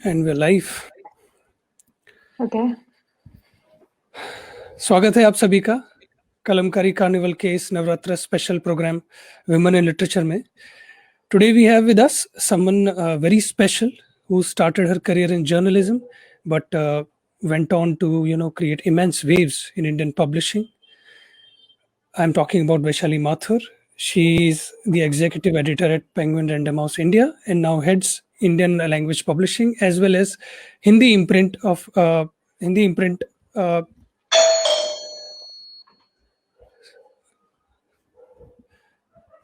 And way live. Okay. स्वागत है आप सभी का कलमकारी कार्निवल के इस Navratra special programme women in literature में। Today we have with us someone very special who started her career in journalism but went on to create immense waves in Indian publishing. I'm talking about Vaishali Mathur. She is the executive editor at Penguin Random House India and now heads Indian language publishing as well as Hindi imprint of Hindi imprint.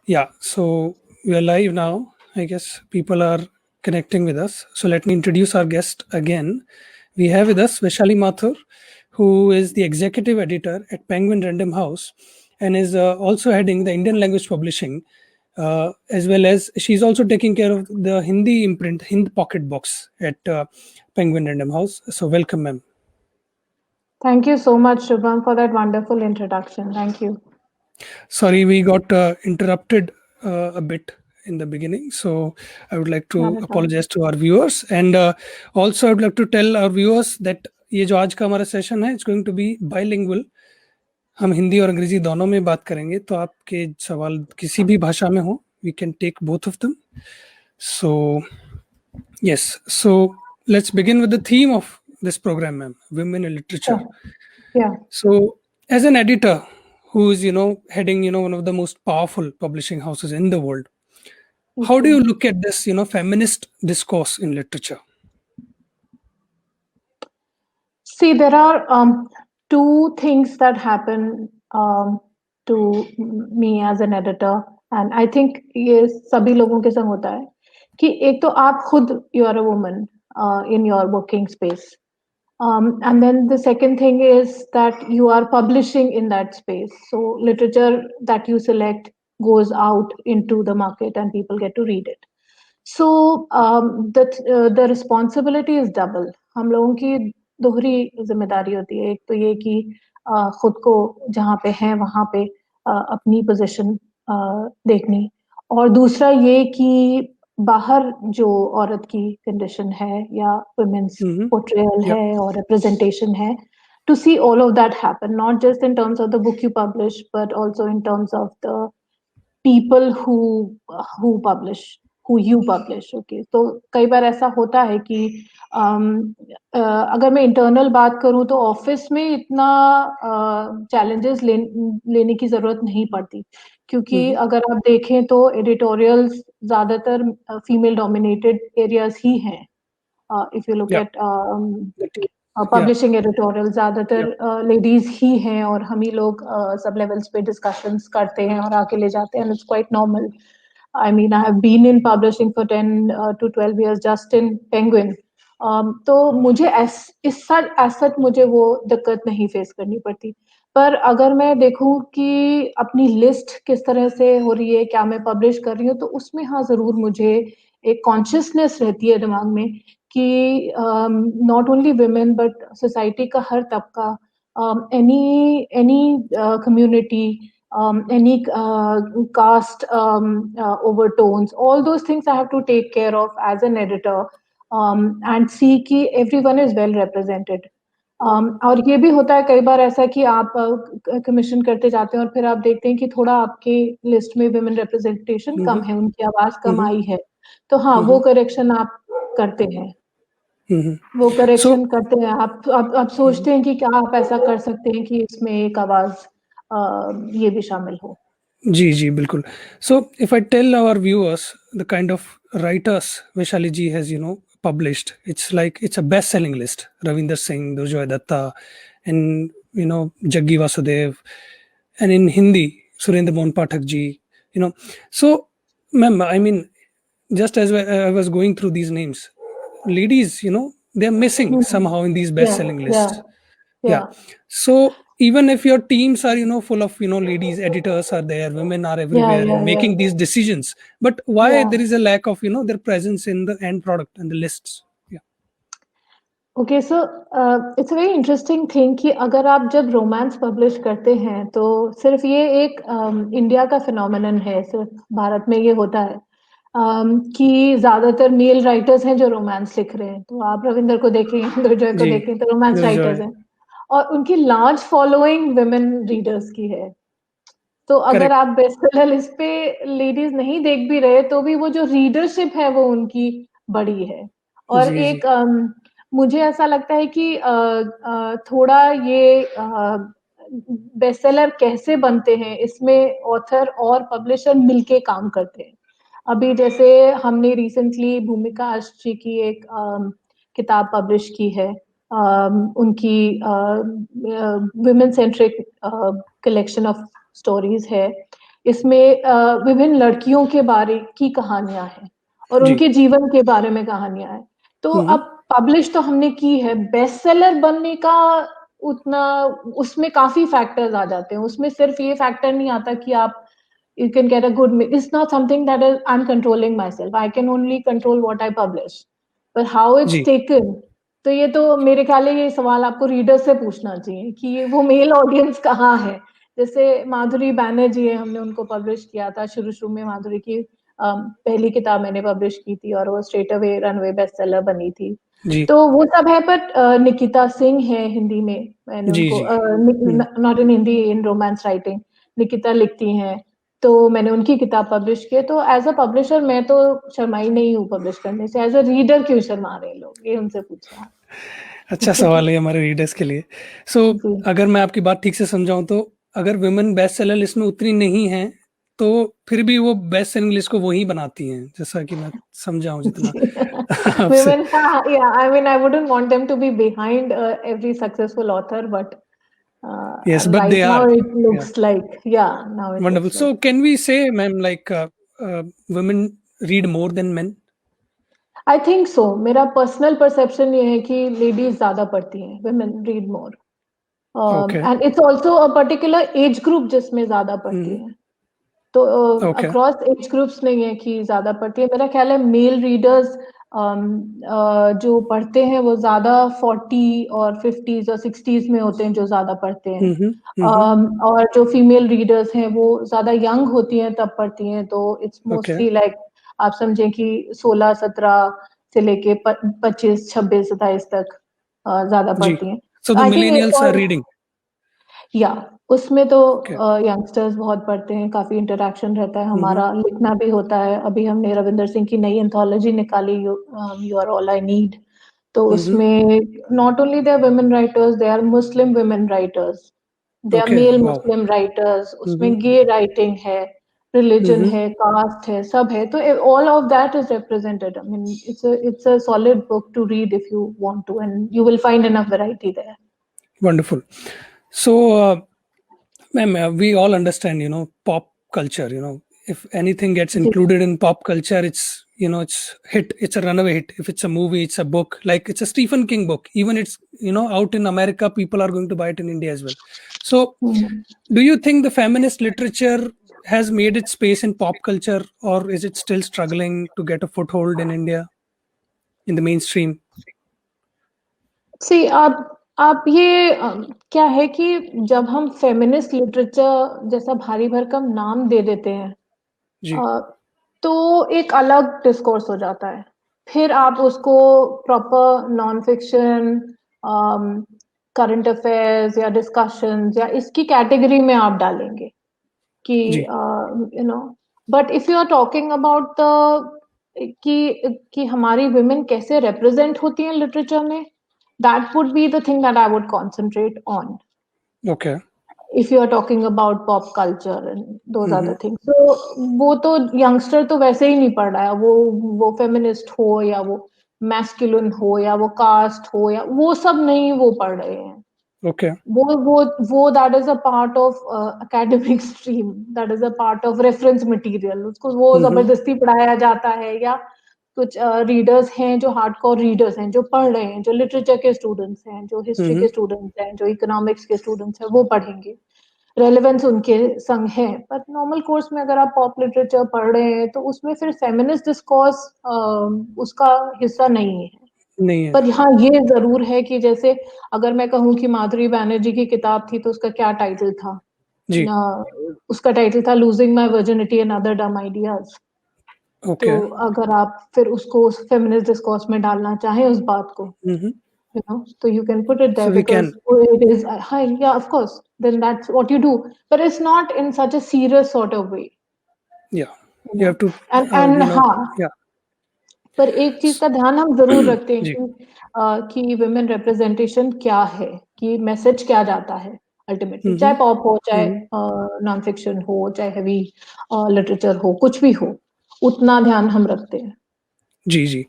Yeah, so we are live now. I guess people are connecting with us. So let me introduce our guest again. We have with us Vaishali Mathur, who is the executive editor at Penguin Random House and is also heading the Indian language publishing, as well as she's also taking care of the Hindi imprint, Hind Pocket Box at Penguin Random House. So welcome, ma'am. Thank you so much, Shubham, for that wonderful introduction. Thank you. Sorry, we got interrupted a bit in the beginning, so I would like to Not at all. apologize to our viewers, and also I would like to tell our viewers that ये जो आज का हमारा session है, it's going to be bilingual. हम हिंदी और अंग्रेजी दोनों में बात करेंगे, तो आपके सवाल किसी भी भाषा में हो, we can take both of them. So yes, so let's begin with the theme of this program, ma'am, women in literature. Yeah. So as an editor who is heading one of the most powerful publishing houses in the world, how do you look at this feminist discourse in literature? See, there are two things that happen to me as an editor, and I think ये सभी लोगों के संग होता है कि एक तो आप खुद you are a woman in your working space. And then the second thing is that you are publishing in that space. So literature that you select goes out into the market and people get to read it. So the responsibility is double. हम लोगों की दोहरी जिम्मेदारी होती है। एक तो ये कि खुद को जहाँ पे है वहाँ पे अपनी पोजीशन देखनी, और दूसरा ये कि बाहर जो औरत की कंडीशन है या women's portrayal है और representation है, to see all of that happen, not just in terms of the book you publish, but also in terms of the people who publish, who you publish. Okay, तो कई बार ऐसा होता है कि अगर मैं इंटरनल बात करूं तो ऑफिस में इतना चैलेंजेस लेने की जरूरत नहीं पड़ती, क्योंकि अगर आप देखें तो एडिटोरियल्स ज्यादातर फीमेल डोमिनेटेड एरियाज ही हैं. If you look eight publishing editorial, ज्यादातर लेडीज ही हैं और हम ही लोग सब लेवल्स पे डिस्कशंस करते हैं और आके ले जाते हैं, and it's quite normal. I mean, I have been in publishing for 10 to 12 years just in Penguin. तो मुझे इस सच मुझे वो दिक्कत नहीं फेस करनी पड़ती. पर अगर मैं देखूं कि अपनी लिस्ट किस तरह से हो रही है, क्या मैं पब्लिश कर रही हूँ, तो उसमें हाँ जरूर मुझे एक कॉन्शियसनेस रहती है दिमाग में कि not only women but society का हर तबका, any community, any caste overtones, all those things I have to take care of as an editor, and see कि everyone is well represented. और ये भी होता है कई बार ऐसा कि आप कमीशन करते जाते हैं और फिर आप देखते हैं कि थोड़ा आपके लिस्ट में विमेन रिप्रेजेंटेशन कम है, उनकी आवाज कम आई है, तो हाँ वो करेक्शन आप करते हैं. वो करेक्शन करते हैं आप सोचते हैं कि क्या आप ऐसा कर सकते हैं कि इसमें एक आवाज ये भी शामिल हो. जी बिल्कुल. So if I tell our viewers the kind of writers Vaishali ji has published, it's like it's a best selling list. Ravinder Singh, Durjoy Datta, and Jaggi Vasudev, and in Hindi Surendra Mohan Pathak ji, so ma'am, I mean, just as I was going through these names, ladies, they're missing somehow in these best selling lists. Yeah. So even if your teams are full of ladies, editors are there, women are everywhere and making these decisions, but why there is a lack of their presence in the end product and the lists? Okay, so it's a very interesting thing कि अगर आप जब romance publish करते हैं तो सिर्फ ये एक इंडिया का फिनोमिनन है, सिर्फ भारत में ये होता है. कि ज्यादातर मेल राइटर्स हैं जो रोमांस लिख रहे हैं, तो आप रविंदर को देखें, दुर्जोय को जी, देखें, तो रोमांस दुर्जोय, राइटर्स हैं और उनकी लार्ज फॉलोइंग विमेन रीडर्स की है। तो अगर करेक्ट, आप बेस्टसेलर लिस्ट पे लेडीज नहीं देख भी रहे तो भी वो जो रीडरशिप है वो उनकी बड़ी है। और जी, जी, एक मुझे ऐसा लगता है कि थोड़ा ये बेस्टसेलर कैसे बनते हैं इसमें ऑथर और पब्लिशर मिलके काम करते हैं। अभी जैसे हमने रिसेंटली भूमिका आष्ची की एक किताब पब्लिश की है, उनकी women centric collection of stories है। इसमें विभिन्न लड़कियों के बारे की कहानियां हैं और जी, उनके जीवन के बारे में कहानियां हैं। तो हम्म, अब पब्लिश तो हमने की है, बेस्ट सेलर बनने का उतना उसमें काफी फैक्टर्स आ जाते हैं। उसमें सिर्फ ये फैक्टर नहीं आता कि आप you can get a good it's not something that is I'm controlling myself. I can only control what I publish, but how it's ji, taken, तो ये तो मेरे ख्याल है ये सवाल आपको रीडर से पूछना चाहिए कि वो मेल ऑडियंस कहाँ है। जैसे माधुरी बैनर्जी है, हमने उनको पब्लिश किया था शुरू शुरू में। माधुरी की पहली किताब मैंने पब्लिश की थी और वो straight away runway best seller बनी थी। जी, तो वो सब है, बट निकिता सिंह है हिंदी में, मैंने जी, उनको जी, hmm, not in Hindi, in romance writing Nikita लिखती हैं, तो मैंने उनकी किताब पब्लिश की है। तो एज अ पब्लिशर मैं तो शर्माई नहीं हूँ पब्लिश करने से, एज अ रीडर क्यों शर्मा रहे हैं लोग, ये उनसे पूछे आप। अच्छा सवाल है हमारे रीडर्स के लिए। सो जी। अगर मैं आपकी बात ठीक से समझाऊं तो अगर वुमेन बेस्ट सेलर लिस्ट में उतनी नहीं है तो फिर भी वो बेस्ट सेलिंग लिस्ट को वही बनाती हैं, जैसा कि मैं समझाऊं जितना आपसे। Women, yeah, I mean, I wouldn't want them to be behind every successful author, but yes but right they now are, it looks like, yeah, now it wonderful. looks so like. Can we say ma'am like women read more than men? I think so. मेरा personal perception ये है कि ladies ज्यादा पढ़ती हैं, women read more. Okay, And it's also a particular age group जिसमें ज्यादा पढ़ती हैं। तो ओके, अक्रॉस एज ग्रुप्स नहीं है कि ज्यादा पढ़ती है। मेरा ख्याल है मेल रीडर्स जो पढ़ते हैं वो ज्यादा 40 और 50s और 60s में होते हैं जो ज्यादा पढ़ते हैं। और जो फीमेल रीडर्स हैं वो ज्यादा यंग होती हैं तब पढ़ती हैं, तो इट्स ओके, मोस्टली लाइक आप समझें कि 16-17 से लेके 25-26-27 तक ज्यादा जी। पढ़ती हैं। सो द आई थिंक एक मिलेनियल्स आर और, रीडिंग। या उसमें तो ओके, यंगस्टर्स बहुत पढ़ते हैं, काफी इंटरेक्शन रहता है, हम्म, हमारा लिखना भी होता है। अभी हमने रविंदर सिंह की नई एंथोलॉजी निकाली, you are all I need. तो उसमें not only they are women writers, they are Muslim women writers, they are okay, male wow, Muslim writers, उसमें गे राइटिंग है, रिलीजन है, कास्ट है, सब है। तो all of that is represented. I mean it's a solid book to read if you want to, and you will find enough variety there. Wonderful. So ma'am, we all understand, pop culture. If anything gets जी। included in pop culture, it's hit. It's a runaway hit. If it's a movie, it's a book. Like it's a Stephen King book. Even it's out in America, people are going to buy it in India as well. So, hmm. do you think the feminist literature has made its space in pop culture, or is it still struggling to get a foothold in India in the mainstream? सी आप ये क्या है कि जब हम feminist literature जैसा भारी भरकम नाम दे देते हैं, जी, तो एक अलग डिस्कोर्स हो जाता है। फिर आप उसको proper non fiction, current affairs या डिस्कशंस या इसकी कैटेगरी में आप डालेंगे कि जी, but if you are talking about the कि हमारी वुमेन कैसे रिप्रेजेंट होती हैं लिटरेचर में, that would be the thing that I would concentrate on. okay. If you are talking about pop culture and those Mm-hmm. Other things, तो वो तो youngster तो वैसे ही नहीं पढ़ रहा है, वो फेमिनिस्ट हो या वो मैस्कुलिन हो या वो कास्ट हो या वो सब नहीं वो पढ़ रहे हैं। Okay. वो that is a part of academic stream, that is a part of reference material, उसको वो Mm-hmm. जबरदस्ती पढ़ाया जाता है। या कुछ रीडर्स हैं जो हार्डकोर रीडर्स हैं, जो पढ़ रहे हैं, जो लिटरेचर के स्टूडेंट्स हैं, जो हिस्ट्री के Mm-hmm. स्टूडेंट्स हैं, जो इकोनॉमिक्स के स्टूडेंट्स हैं, वो पढ़ेंगे, रेलेवेंस उनके संग है। पर नॉर्मल कोर्स में अगर आप पॉप लिटरेचर पढ़ रहे हैं तो उसमें फिर फेमिनिस्ट डिस्कोर्स उसका हिस्सा नहीं है। नहीं है। पर हाँ ये जरूर है कि जैसे अगर मैं कहूँ कि माधुरी बैनर्जी की किताब थी तो उसका क्या टाइटल था, जी, उसका टाइटल था losing my virginity and other डम आइडियाज। तो Okay. अगर आप फिर उसको उस फेमिनिस्ट डिस्कोर्स में डालना चाहें उस बात को, Mhm. so you can put it there So we because can. it is high, yeah, of course, then that's what you do, but it's not in such a serious sort of way, Yeah. you You know. have to. And हाँ, Yeah. पर एक चीज का ध्यान हम जरूर रखते हैं जी. कि विमेन रिप्रेजेंटेशन क्या है, कि मैसेज क्या जाता है अल्टीमेटली, चाहे Mhm. पॉप हो, चाहे Mhm. नॉन फिक्शन हो, चाहे हेवी लिटरेचर हो, कुछ भी हो, उतना ध्यान हम रखते हैं. Ji.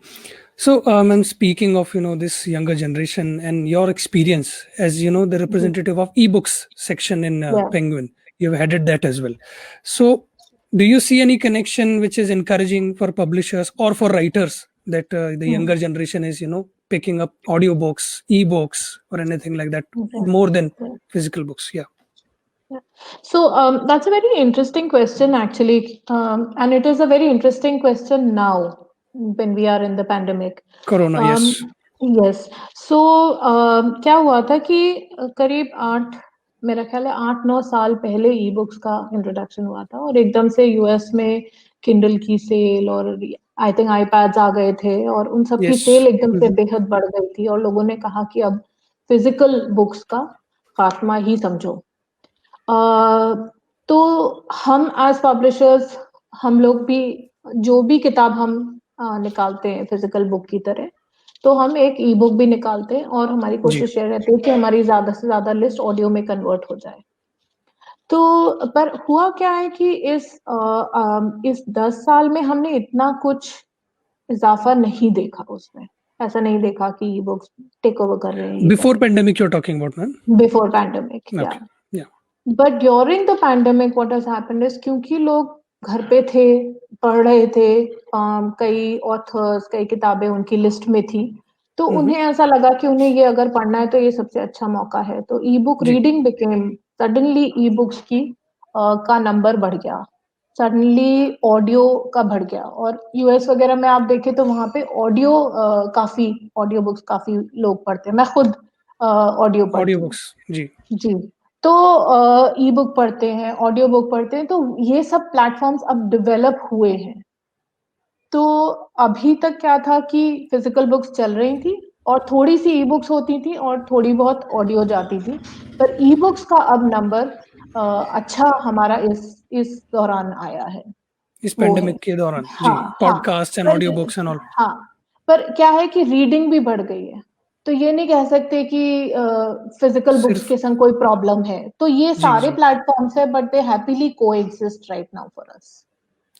So, I'm speaking of this younger generation and your experience as the ji, representative of ebooks section in yeah. Penguin. You've headed that as well. So, do you see any connection which is encouraging for publishers or for writers that the younger generation is picking up audiobooks, ebooks, or anything like that Yeah. more than Yeah. physical books? Yeah. Yeah. So that's a very interesting question, actually, and it is a very interesting question now when we are in the pandemic. Corona. Um, Yes. yes. So क्या हुआ था कि करीब मेरा ख्याल है 8-9 साल पहले ई बुक्स का इंट्रोडक्शन हुआ था, और एकदम से यूएस में किंडल की सेल और आई थिंक आईपैड्स आ गए थे, और उन सब की Yes. सेल एकदम से Mhm. बेहद बढ़ गई थी, और लोगों ने कहा कि अब फिजिकल बुक्स का खात्मा ही समझो. तो हम एज पब्लिशर्स, हम लोग भी जो भी किताब हम निकालते हैं फिजिकल बुक की तरह, तो हम एक ई बुक भी निकालते हैं, और हमारी Ji. कोशिश ये रहती है कि हमारी ज्यादा से ज्यादा लिस्ट ऑडियो में कन्वर्ट हो जाए. तो पर हुआ क्या है कि इस 10 साल में हमने इतना कुछ इजाफा नहीं देखा उसमें. ऐसा नहीं देखा कि ई बुक्स टेक ओवर कर रहे हैं ये Before सब. pandemic, you're talking about, man. Before pandemic, या. Okay. Yeah. But during the pandemic what has happened is, क्योंकि लोग घर पे थे, पढ़ रहे थे, कई ऑथर्स, कई किताबें उनकी लिस्ट में थी, तो Mhm. उन्हें ऐसा लगा कि उन्हें ये अगर पढ़ना है तो ये सबसे अच्छा मौका है. तो ई book Ji. Reading became suddenly, e books की का नंबर बढ़ गया, सडनली ऑडियो का बढ़ गया. और यूएस वगैरह में आप देखें तो वहां पे काफी ऑडियो बुक्स काफी लोग पढ़ते हैं. मैं खुद ऑडियो पढ़ती हूँ. Audiobooks. Ji. जी. तो ई बुक पढ़ते हैं, ऑडियो बुक पढ़ते हैं, तो ये सब प्लेटफॉर्म्स अब डेवलप हुए हैं. तो अभी तक क्या था कि फिजिकल बुक्स चल रही थी, और थोड़ी सी ई बुक्स होती थी, और थोड़ी बहुत ऑडियो जाती थी. पर ई बुक्स का अब नंबर अच्छा हमारा इस दौरान आया है, इस वो है. पैंडेमिक के दौरान जी, हाँ, हाँ. पॉडकास्ट एंड पर ऑडियो बुक्स एंड ऑल. हाँ, पर क्या है कि रीडिंग भी बढ़ गई है, तो ये नहीं कह सकते कि फिजिकल बुक्स सिर्फ के संग कोई प्रॉब्लम है. तो ये जी, सारे जी. प्लेटफॉर्म्स है, बट दे हैप्पीली को exist right now for us.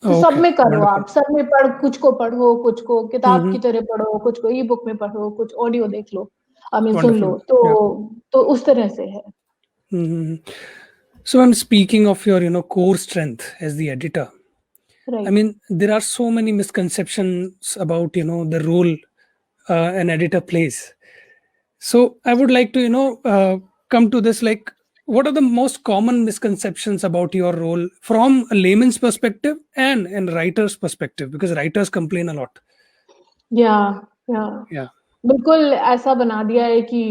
तो सब ओके, में करो, वंडरफुल. आप सब में पढ़, कुछ को पढ़ो, कुछ को हुँ, किताब की हुँ. तरह पढ़ो, कुछ को ई बुक में पढ़ो, कुछ ऑडियो देख लो, आई मीन सुन वंडरफुल. लो. या. तो उस तरह से है. हुँ, हुँ, हुँ. So I'm speaking of your, core strength as the editor. I right. mean, there are so many misconceptions about, the role an editor plays. So I would like to, come to this like, what are the most common misconceptions about your role from a layman's perspective and writer's perspective? Because writers complain a lot. या या Yeah. बिल्कुल ऐसा बना दिया है कि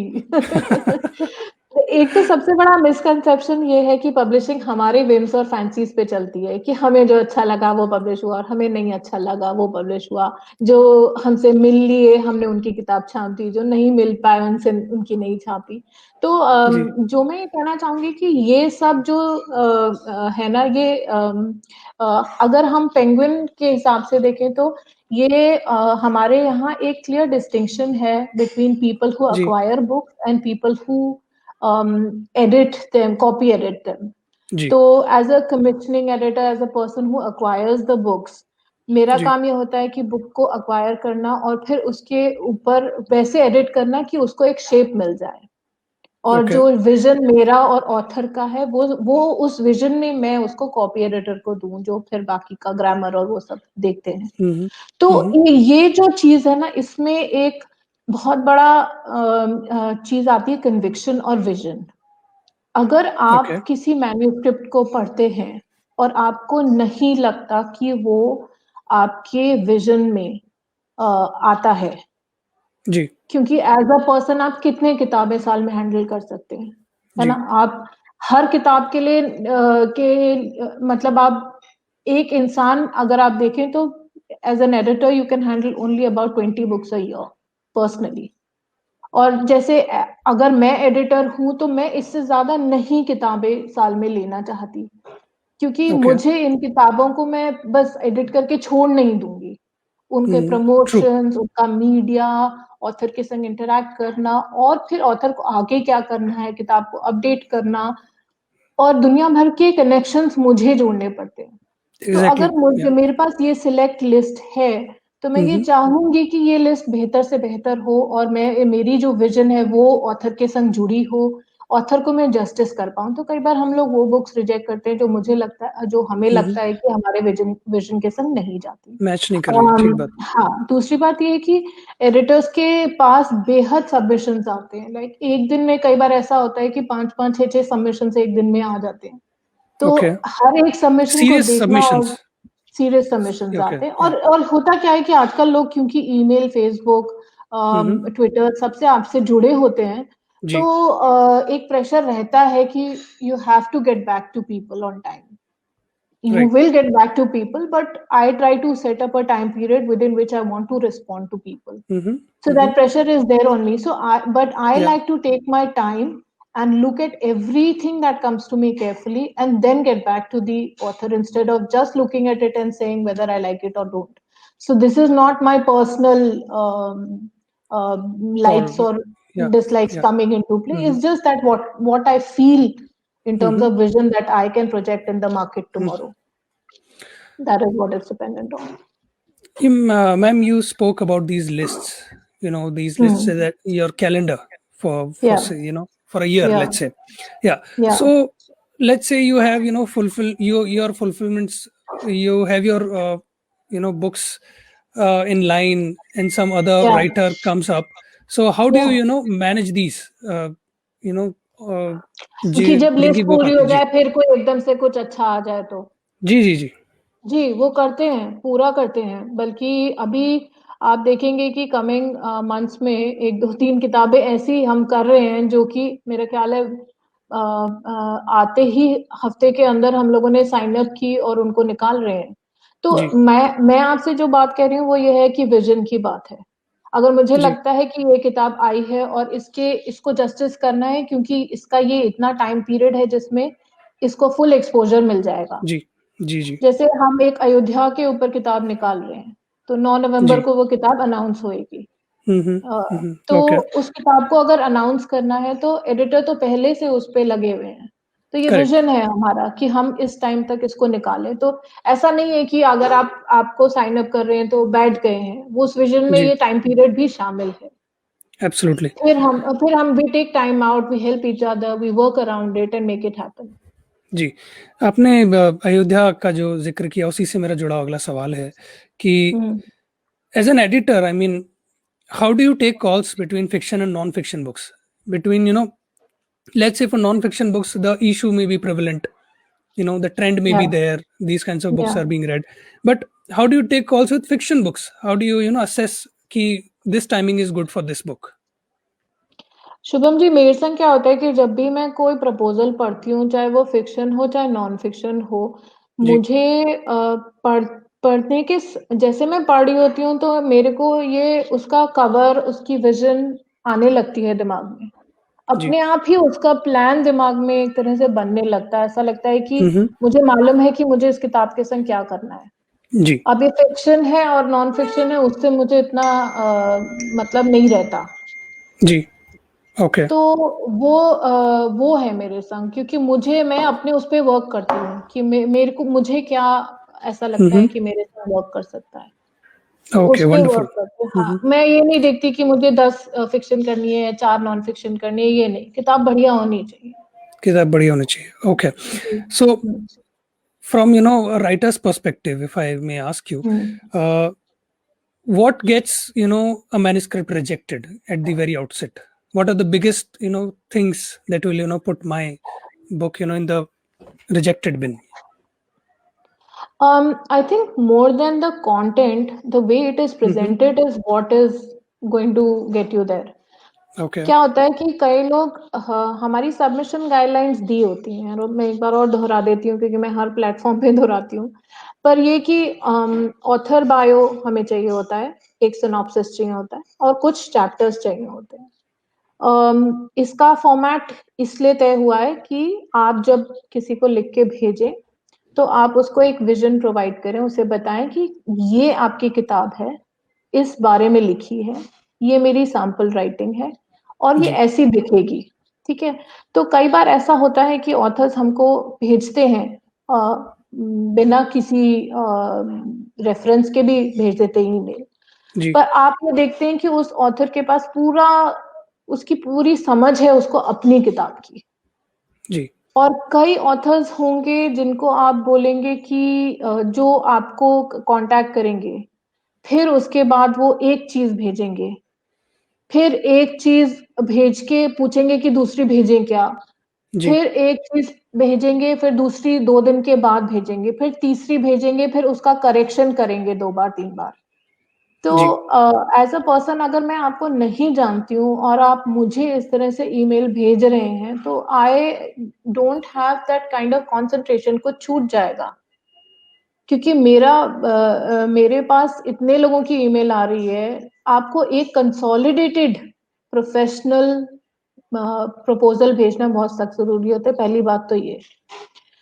एक तो सबसे बड़ा मिसकंसेप्शन ये है कि पब्लिशिंग हमारे विम्स और फैंसीज पे चलती है, कि हमें जो अच्छा लगा वो पब्लिश हुआ, और हमें नहीं अच्छा लगा वो पब्लिश हुआ. जो हमसे मिल लिए हमने उनकी किताब छाप दी, जो नहीं मिल पाए उनसे उनकी नहीं छापी. तो जी. जो मैं कहना चाहूंगी कि ये सब जो है ना, ये अगर हम पेंगुइन के हिसाब से देखें तो ये हमारे यहाँ एक क्लियर डिस्टिंक्शन है बिटवीन पीपल हु जी. Acquire books and people who edit them, copy edit them. जी. तो as a commissioning editor, as a person who acquires the books, मेरा जी. काम ये होता है कि बुक को अक्वायर करना और फिर उसके ऊपर वैसे एडिट करना कि उसको एक शेप मिल जाए. और Okay. जो विजन मेरा और ऑथर का है, वो उस विजन में मैं उसको कॉपी एडिटर को दूं, जो फिर बाकी का ग्रामर और वो सब देखते हैं. Mm-hmm. तो Mm-hmm. ये जो चीज है ना, इसमें एक बहुत बड़ा चीज आती है, कन्विक्शन और विजन. अगर Okay. आप किसी मैन्युस्क्रिप्ट को पढ़ते हैं और आपको नहीं लगता कि वो आपके विजन में आता है, जी. क्योंकि एज अ पर्सन आप कितने किताबें साल में हैंडल कर सकते हैं, है ना. जी. आप हर किताब के लिए मतलब आप एक इंसान अगर आप देखें तो as an editor you can handle only about 20 books a year personally. और जैसे अगर मैं एडिटर हूं तो मैं इससे ज्यादा नहीं किताबें साल में लेना चाहती, क्योंकि Okay. मुझे इन किताबों को मैं बस एडिट करके छोड़ नहीं दूंगी। उनके True. प्रमोशंस, उनका मीडिया, ऑथर के संग इंटरैक्ट करना, और फिर ऑथर को आगे क्या करना है, किताब को अपडेट करना, और दुनिया भर के कनेक्शंस मुझे जोड़ने पड़ते हैं। तो Exactly. अगर मुझे Yeah. मेरे पास ये सिलेक्ट लिस्ट है तो मैं ये चाहूंगी कि ये लिस्ट बेहतर से बेहतर हो, और मैं मेरी जो विजन है वो ऑथर के संग जुड़ी हो, ऑथर को मैं जस्टिस कर पाऊं। तो कई बार हम लोग वो बुक्स रिजेक्ट करते हैं जो मुझे लगता है, जो हमें लगता है कि हमारे विजन के संग नहीं जाती। मैच नहीं कर रही, ठीक बात। हाँ, दूसरी बात ये है कि एडिटर्स के पास बेहद सबमिशंस आते हैं। लाइक एक दिन में कई बार ऐसा होता है कि 5-5, 6-6 सबमिशंस एक दिन में आ जाते हैं। तो Okay. हर एक सबमिशन को Serious देखना, और submissions. Serious submissions Okay. आते हैं। Yeah. और होता क्या है कि आजकल लोग क्योंकि ईमेल, फेसबुक, ट्विटर सबसे आपसे जुड़े होते हैं, जी। तो एक प्रेशर रहता है कि you have to get back to people on time. You Right. will get back to people, but I try to set up a time period within which I want to respond to people. So that pressure is there on me. But I Yeah. like to take my time and look at everything that comes to me carefully, and then get back to the author instead of just looking at it and saying whether I like it or don't. So this is not my personal likes or Yeah. dislikes Yeah. coming into play. It's just that what I feel in terms of vision that I can project in the market tomorrow. That is what it's dependent on. Ma'am, you spoke about these lists. These lists say that your calendar for Yeah. say, for a year, Yeah. let's say. Yeah. Yeah. So let's say you have, your fulfillments, you have your, books in line, and some other Yeah. writer comes up. So how do Yeah. you, manage these? You know, कि जब list जिनकी book पूरी हो आती है, जाए फिर कोई एकदम से कुछ अच्छा आ जाए तो जी जी जी जी वो करते हैं, पूरा करते हैं। बल्कि अभी आप देखेंगे कि कमिंग मंथ्स में 1-2-3 किताबें ऐसी हम कर रहे हैं जो कि मेरा ख्याल है आते ही हफ्ते के अंदर हम लोगों ने साइन अप की और उनको निकाल रहे हैं। तो जी मैं आपसे जो बात कह रही हूँ वो ये है कि विजन की बात है। अगर मुझे जी लगता है कि ये किताब आई है और इसको जस्टिस करना है, क्योंकि इसका ये इतना टाइम पीरियड है जिसमें इसको फुल एक्सपोजर मिल जाएगा। जी जी जी जैसे हम एक अयोध्या के ऊपर किताब निकाल रहे हैं, तो 9 नवंबर जी को वो किताब अनाउंस होएगी। तो ओके उस किताब को अगर अनाउंस करना है तो एडिटर तो पहले से उस पे लगे हुए हैं। तो ये करेक्ट विजन है हमारा कि हम इस टाइम तक इसको निकालें। तो ऐसा नहीं है कि अगर आपको साइन अप कर रहे हैं तो बैठ गए हैं। वो उस विजन में जी ये टाइम पीरियड भी शामिल है। एब्सोल्युटली फिर हम we take time out, we help each other, we work around it and make it happen. जी। आपने अयोध्या का जो जिक्र किया, उसी से मेरा जुड़ा अगला सवाल है कि as an editor, I mean, how do you take calls between fiction and non-fiction books? Between, let's say for non-fiction books, the issue may be prevalent, the trend may be Yeah. there, these kinds of books Yeah. are being read. But how do you take calls with fiction books? How do you, assess कि this timing is good for this book? Shubham ji, मेरे संग क्या होता है कि जब भी मैं कोई प्रपोजल पढ़ती हूँ, चाहे वो फिक्शन हो चाहे नॉन फिक्शन हो, जी मुझे पढ़ने के जैसे मैं पढ़ रही होती हूँ तो मेरे को ये उसका कवर, उसकी विजन आने लगती है दिमाग में। जी अपने आप ही उसका प्लान दिमाग में एक तरह से बनने लगता है। ऐसा लगता है कि हम्म मुझे मालूम है कि मुझे इस किताब के संग क्या करना है। जी अब ये फिक्शन है और नॉन फिक्शन है, उससे मुझे इतना मतलब नहीं रहता। जी ओके तो वो है मेरे संग, क्योंकि मैं अपने उस पे वर्क करती हूँ कि मुझे क्या ऐसा लगता है कि मेरे संग वर्क कर सकता है, तो उस ओके पे वंडरफुल वर्क करती हूँ। हाँ, मैं ये नहीं देखती कि मुझे 10 फिक्शन करनी है या 4 नॉन फिक्शन करनी है, ये नहीं, किताब बढ़िया होनी चाहिए। किताब बढ़िया होनी चाहिए। Okay, so from a writer's perspective, if I may ask you, what gets a manuscript rejected at the very outset? What are the biggest things that will put my book in the rejected bin? I think more than the content, the way it is presented is what is going to get you there. Okay. क्या होता है कि कई लोग हमारी submission guidelines दी होती हैं, और मैं एक बार और दोहरा देती हूँ क्योंकि मैं हर प्लेटफॉर्म पे दोहराती हूँ। पर ये कि ऑथर बायो हमें चाहिए होता है, एक सिनॉप्सिस चाहिए होता है और कुछ चैप्टर्स चाहिए होते हैं। इसका फॉर्मेट इसलिए तय हुआ है कि आप जब किसी को लिख के भेजें तो आप उसको एक विजन प्रोवाइड करें, उसे बताएं कि ये आपकी किताब है, इस बारे में लिखी है, ये मेरी सैंपल राइटिंग है और ये जी ऐसी दिखेगी, ठीक है। तो कई बार ऐसा होता है कि ऑथर्स हमको भेजते हैं बिना किसी रेफरेंस के भी भेज देते हैं ईमेल, जी पर आप ये देखते हैं कि उस ऑथर के पास पूरा उसकी पूरी समझ है उसको अपनी किताब की। जी और कई ऑथर्स होंगे जिनको आप बोलेंगे कि जो आपको कांटेक्ट करेंगे, फिर उसके बाद वो एक चीज भेजेंगे, फिर एक चीज भेज के पूछेंगे कि दूसरी भेजें क्या, जी फिर एक चीज भेजेंगे, फिर दूसरी 2 दिन के बाद भेजेंगे, फिर तीसरी भेजेंगे, फिर उसका करेक्शन करेंगे 2 बार 3 बार। तो जी एज अ पर्सन अगर मैं आपको नहीं जानती हूँ और आप मुझे इस तरह से ईमेल भेज रहे हैं तो I don't have that kind of concentration, कुछ छूट जाएगा क्योंकि मेरे पास इतने लोगों की ईमेल आ रही है। आपको एक कंसोलिडेटेड प्रोफेशनल प्रपोजल भेजना बहुत सख्त जरूरी होता है, पहली बात तो ये।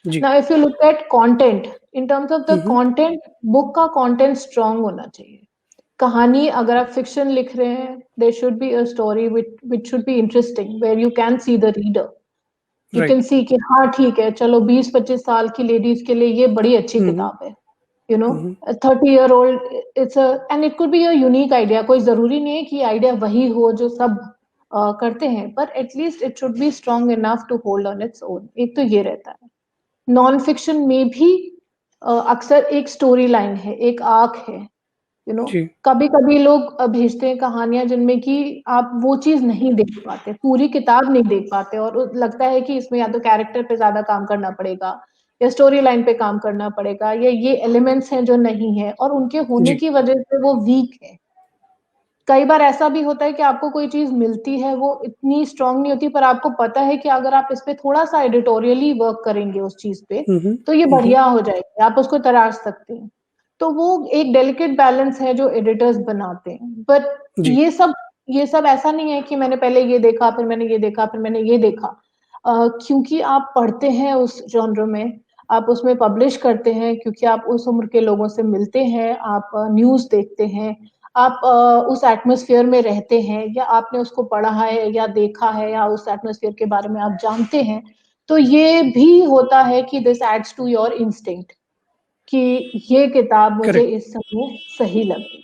जी now if you look at content, in terms of the hmm content, book का कंटेंट स्ट्रांग होना चाहिए। कहानी अगर आप फिक्शन लिख रहे हैं, there should be a story which should be interesting where you can see the reader, you can right see कि हाँ ठीक है, चलो 20-25 साल की लेडीज के लिए ये बड़ी अच्छी हम्म किताब है, you know. Hmm 30 year old, it's and it could be a unique idea, कोई जरूरी नहीं है कि आइडिया वही हो जो सब करते हैं, पर at least it should be strong enough to hold on its own. एक तो ये रहता है। नॉन फिक्शन में भी अक्सर एक स्टोरी लाइन है, एक आर्क है, यू नो। जी कभी कभी लोग भेजते हैं कहानियां जिनमें कि आप वो चीज नहीं देख पाते, पूरी किताब नहीं देख पाते और लगता है कि इसमें या तो कैरेक्टर पे ज्यादा काम करना पड़ेगा या स्टोरी लाइन पे काम करना पड़ेगा या ये एलिमेंट्स हैं जो नहीं है, और उनके होने जी की वजह से वो वीक है। कई बार ऐसा भी होता है कि आपको कोई चीज मिलती है, वो इतनी स्ट्रांग नहीं होती, पर आपको पता है कि अगर आप इस पे थोड़ा सा एडिटोरियली वर्क करेंगे उस चीज पे तो ये हम्म बढ़िया हो जाएगी, आप उसको तराश सकते हैं। तो वो एक डेलिकेट बैलेंस है जो एडिटर्स बनाते हैं। बट जी ये सब ऐसा नहीं है कि मैंने पहले ये देखा, फिर मैंने ये देखा, फिर मैंने ये देखा। क्योंकि आप पढ़ते हैं उस जॉनर में, आप उसमें पब्लिश करते हैं, क्योंकि आप उस उम्र के लोगों से मिलते हैं, आप न्यूज देखते हैं, आप उस एटमॉस्फेयर में रहते हैं, या आपने उसको पढ़ा है या देखा है या उस एटमॉस्फेयर के बारे में आप जानते हैं। तो ये भी होता है कि this adds to your instinct कि ये किताब मुझे करेक्ट इस समय सही लगी।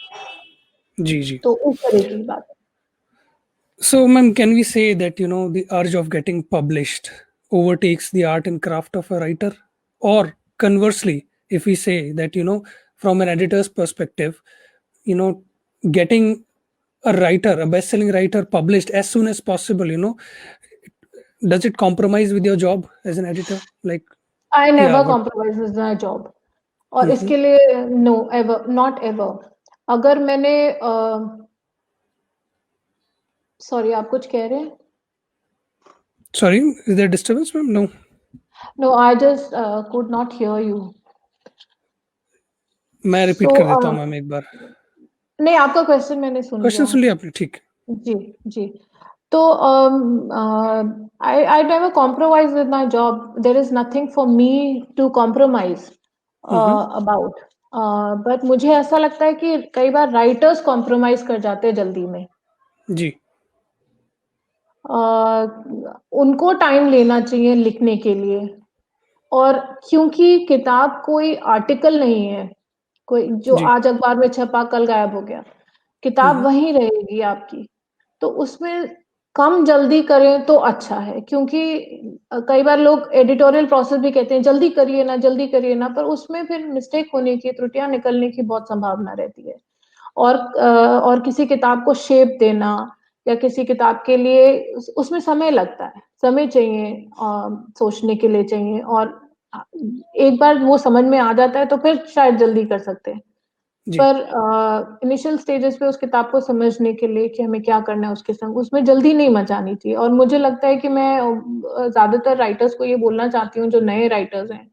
जी जी तो उस तरह की बात है। So, ma'am, can we say that the urge of getting published overtakes the art and craft of a writer? Or conversely, if we say that from an editor's perspective, you know, getting a writer, a best-selling writer, published as soon as possible, does it compromise with your job as an editor? Like, I yeah, never what? Compromise with my job, और Hmm. इसके लिए know ever, not ever. अगर मैंने sorry, आप कुछ कह रहे हैं? Sorry, is there disturbance, ma'am? No. No, I just could not hear you. मैं सो रिपीट कर देता हूँ मैम एक बार। नहीं, आपका क्वेश्चन मैंने सुन क्वेश्चन लिया। सुन लिया आपने? ठीक जी, जी। तो I never compromise with my job. There is nothing for me to compromise है। about. बट मुझे ऐसा लगता है कि कई बार राइटर्स कॉम्प्रोमाइज कर जाते हैं जल्दी में। जी उनको टाइम लेना चाहिए लिखने के लिए, और क्योंकि किताब कोई आर्टिकल नहीं है, कोई जो जी आज अखबार में छपा कल गायब हो गया, किताब वहीं रहेगी आपकी। तो उसमें कम जल्दी करें तो अच्छा है, क्योंकि कई बार लोग एडिटोरियल प्रोसेस भी कहते हैं जल्दी करिए ना, पर उसमें फिर मिस्टेक होने की, त्रुटियां निकलने की बहुत संभावना रहती है। और किसी किताब को शेप देना या किसी किताब के लिए उसमें समय लगता है, समय चाहिए, सोचने के लिए चाहिए, और एक बार वो समझ में आ जाता है तो फिर शायद जल्दी कर सकते हैं। जी पर इनिशियल स्टेजेस पे उस किताब को समझने के लिए कि हमें क्या करना है उसके संग, उसमें जल्दी नहीं मचानी चाहिए। और मुझे लगता है कि मैं ज्यादातर राइटर्स को ये बोलना चाहती हूँ जो नए राइटर्स हैं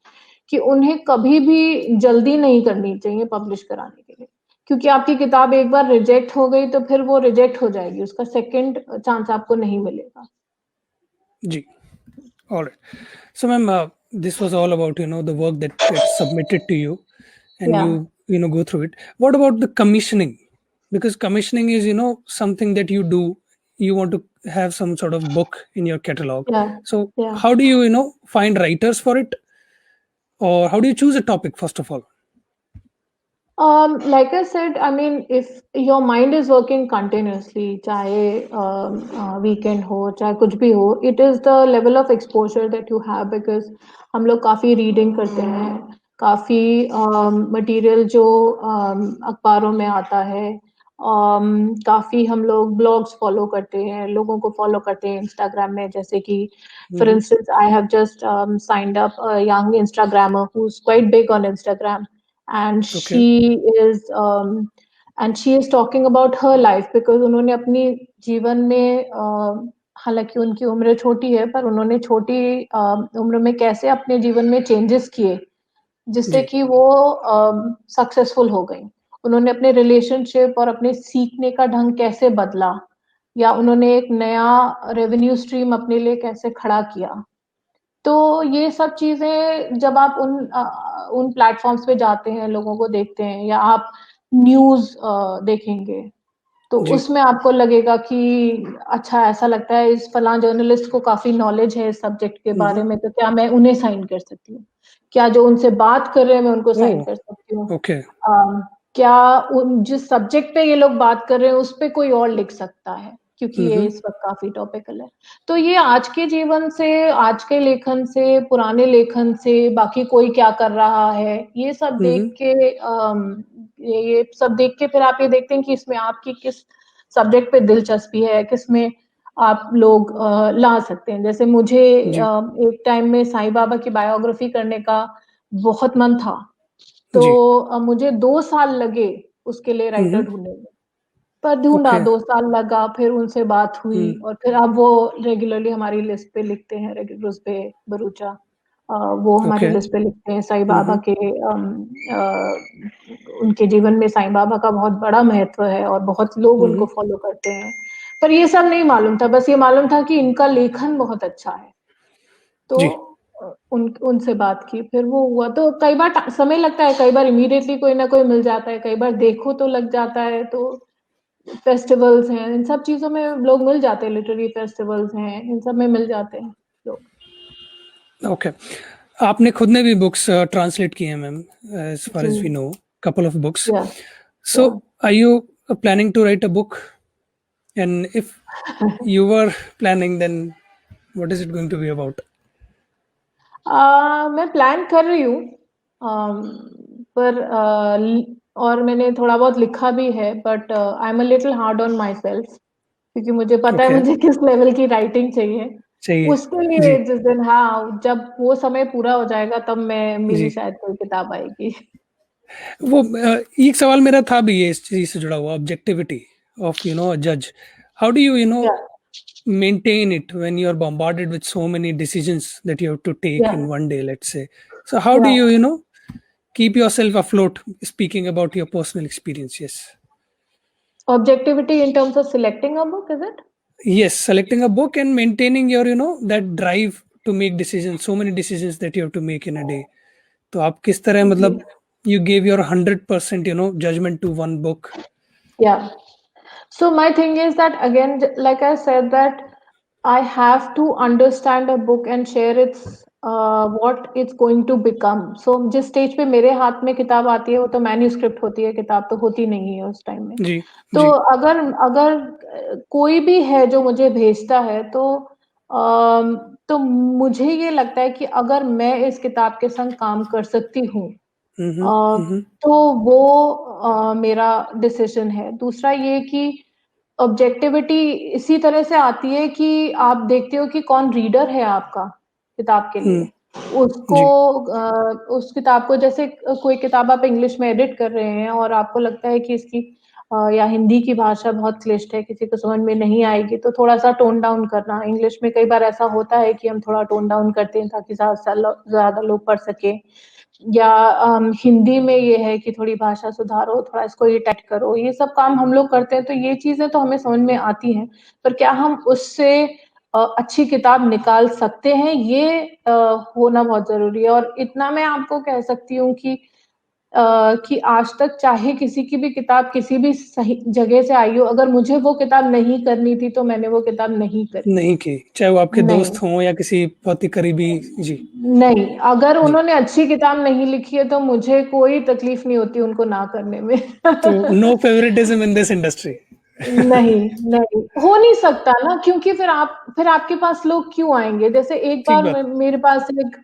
कि उन्हें कभी भी जल्दी नहीं करनी चाहिए पब्लिश कराने के लिए, क्योंकि आपकी किताब एक बार रिजेक्ट हो गई तो फिर वो रिजेक्ट हो जाएगी, उसका सेकंड चांस आपको नहीं मिलेगा। जी, all right. So, ma'am, this was all about the work that gets submitted to you, and या you go through it. What about the commissioning? Because commissioning is something that you do. You want to have some sort of book in your catalog. या So, या how do you find writers for it, or how do you choose a topic first of all? Like I said, I mean, if your mind is working continuously, चाहे weekend हो, चाहे कुछ भी हो, it is the level of exposure that you have, because हम लोग काफी reading करते हैं, काफी material जो अखबारों में आता है, काफी हम लोग blogs follow करते हैं, लोगों को follow करते हैं Instagram में, जैसे कि for Hmm. instance, I have just signed up a young Instagrammer who's quite big on Instagram, and Okay. she is talking about her life, because उन्होंने अपनी जीवन में हालांकि उनकी उम्र छोटी है, पर उन्होंने छोटी उम्र में कैसे अपने जीवन में चेंजेस किए जिससे जी. कि वो सक्सेसफुल हो गई। उन्होंने अपने रिलेशनशिप और अपने सीखने का ढंग कैसे बदला, या उन्होंने एक नया रेवेन्यू स्ट्रीम अपने लिए कैसे खड़ा किया। तो ये सब चीज़ें जब आप उन प्लेटफ़ॉर्म्स पे जाते हैं, लोगों को देखते हैं, या आप न्यूज़ देखेंगे, तो जी. उसमें आपको लगेगा कि अच्छा, ऐसा लगता है इस फलाँ जर्नलिस्ट को काफ़ी नॉलेज है इस सब्जेक्ट के बारे Hmm. में, तो क्या मैं उन्हें साइन कर सकती हूँ? क्या जो उनसे बात कर रहे हैं मैं उनको साइन Oh, कर सकती हूँ? okay. अम, क्या उन जिस सब्जेक्ट पे ये लोग बात कर रहे हैं उस पे कोई और लिख सकता है? क्योंकि ये Hmm. इस वक़्त काफ़ी टॉपिकल है। तो ये आज के जीवन से, आज के लेखन से, पुराने लेखन से, बाकी कोई क्या कर रहा है, ये सब देख Hmm. के ये सब देख के फिर आप ये देखते हैं कि इसमें आपकी किस सब्जेक्ट पे दिलचस्पी है, किसमें आप लोग ला सकते हैं। जैसे मुझे जी. एक टाइम में साईं बाबा की बायोग्राफी करने का बहुत मन था, तो जी. मुझे 2 साल लगे उसके लिए राइटर Hmm. ढूँढने में। पर ढूँढा, Okay. 2 साल लगा, फिर उनसे बात हुई Hmm. और फिर अब वो रेगुलरली हमारी लिस्ट पे लिखते हैं, उस पे बरूचा। वो हमारी Okay. लिस्ट पे लिखते हैं साईं बाबा Hmm. के उनके जीवन में साईं बाबा का बहुत बड़ा महत्व है और बहुत लोग उनको Hmm. फ़ॉलो करते हैं। पर ये सब नहीं मालूम था, बस ये मालूम था कि इनका लेखन बहुत अच्छा है। तो जी. उनसे बात की, फिर वो हुआ। तो कई बार समय लगता है, कई बार इमीडिएटली कोई ना कोई मिल जाता है, कई बार देखो तो लग जाता है। तो फेस्टिवल्स हैं, इन सब चीज़ों में लोग मिल जाते हैं, लिटरेरी फेस्टिवल्स हैं, इन सब में मिल जाते हैं लोग। ओके. आपने खुद ने भी बुक्स ट्रांसलेट की हैं मैम, एज फार जी, as we know, couple of books. या So, या are you planning to write a book? And if you were planning, then what is it going to be about? मैं plan कर रही हूँ, पर और मैंने थोड़ा बहुत लिखा भी है, but I am a little hard on my self, क्योंकि मुझे पता है Okay. मुझे किस लेवल की राइटिंग चाहिए। चाहिए. उसके जी. लिए जिस दिन, हाँ, जब वो समय पूरा हो जाएगा तब मेरी जी. शायद कोई किताब आएगी। वो एक सवाल मेरा था भी ये इस चीज से जुड़ा हुआ, ऑब्जेक्टिविटी ऑफ अ जज. हाउ डू यू या maintain it when you're bombarded with so many decisions that you have to take या in one day, let's say? So how do या you keep yourself afloat, speaking about your personal experience? Yes. Objectivity in terms of selecting a book, is it? Yes, selecting a book and maintaining your that drive to make decisions, so many decisions that you have to make in a day. तो आप किस तरह जी, मतलब you gave your 100% judgment to one book? या So my thing is that again, like I said, that I have to understand a book and share its what it's going to become. So जिस stage पे मेरे हाथ में किताब आती है वो तो मैन्यूस्क्रिप्ट होती है, किताब तो होती नहीं है उस टाइम में। जी. तो जी. अगर अगर कोई भी है जो मुझे भेजता है, तो मुझे ये लगता है कि अगर मैं इस किताब के संग काम कर सकती हूँ, Mm-hmm. अ, Mm-hmm. तो वो मेरा डिसीजन है। दूसरा ये कि ऑब्जेक्टिविटी इसी तरह से आती है कि आप देखते हो कि कौन रीडर है आपका किताब के Hmm. लिए। उसको जी. उस किताब को, जैसे कोई किताब आप इंग्लिश में एडिट कर रहे हैं और आपको लगता है कि इसकी या हिंदी की भाषा बहुत क्लिष्ट है, किसी को समझ में नहीं आएगी, तो थोड़ा-सा टोन डाउन करना। इंग्लिश में कई बार ऐसा होता है कि हम थोड़ा टोन डाउन करते हैं ताकि ज़्यादा लोग पढ़ सकें। या हिंदी में ये है कि थोड़ी भाषा सुधारो, थोड़ा इसको ये टाइट करो, ये सब काम हम लोग करते हैं, तो ये चीज़ें तो हमें समझ में आती हैं, पर क्या हम उससे अच्छी किताब निकाल सकते हैं, ये होना बहुत ज़रूरी है। और इतना मैं आपको कह सकती हूँ कि आज तक चाहे किसी की भी किताब किसी भी सही जगह से आई हो, अगर मुझे वो किताब नहीं करनी थी, तो मैंने वो किताब नहीं करी। नहीं की, चाहे वो आपके नहीं। दोस्त हों या किसी बहुत ही करीबी। जी, नहीं, अगर जी। उन्होंने अच्छी किताब नहीं लिखी है, तो मुझे कोई तकलीफ नहीं होती उनको ना करने में। तो no favouritism in this industry. नहीं, नहीं, हो नहीं सकता ना, क्योंकि फिर आपके पास लोग क्यों आएँगे? जैसे एक ठीक बार बात। मेरे पास एक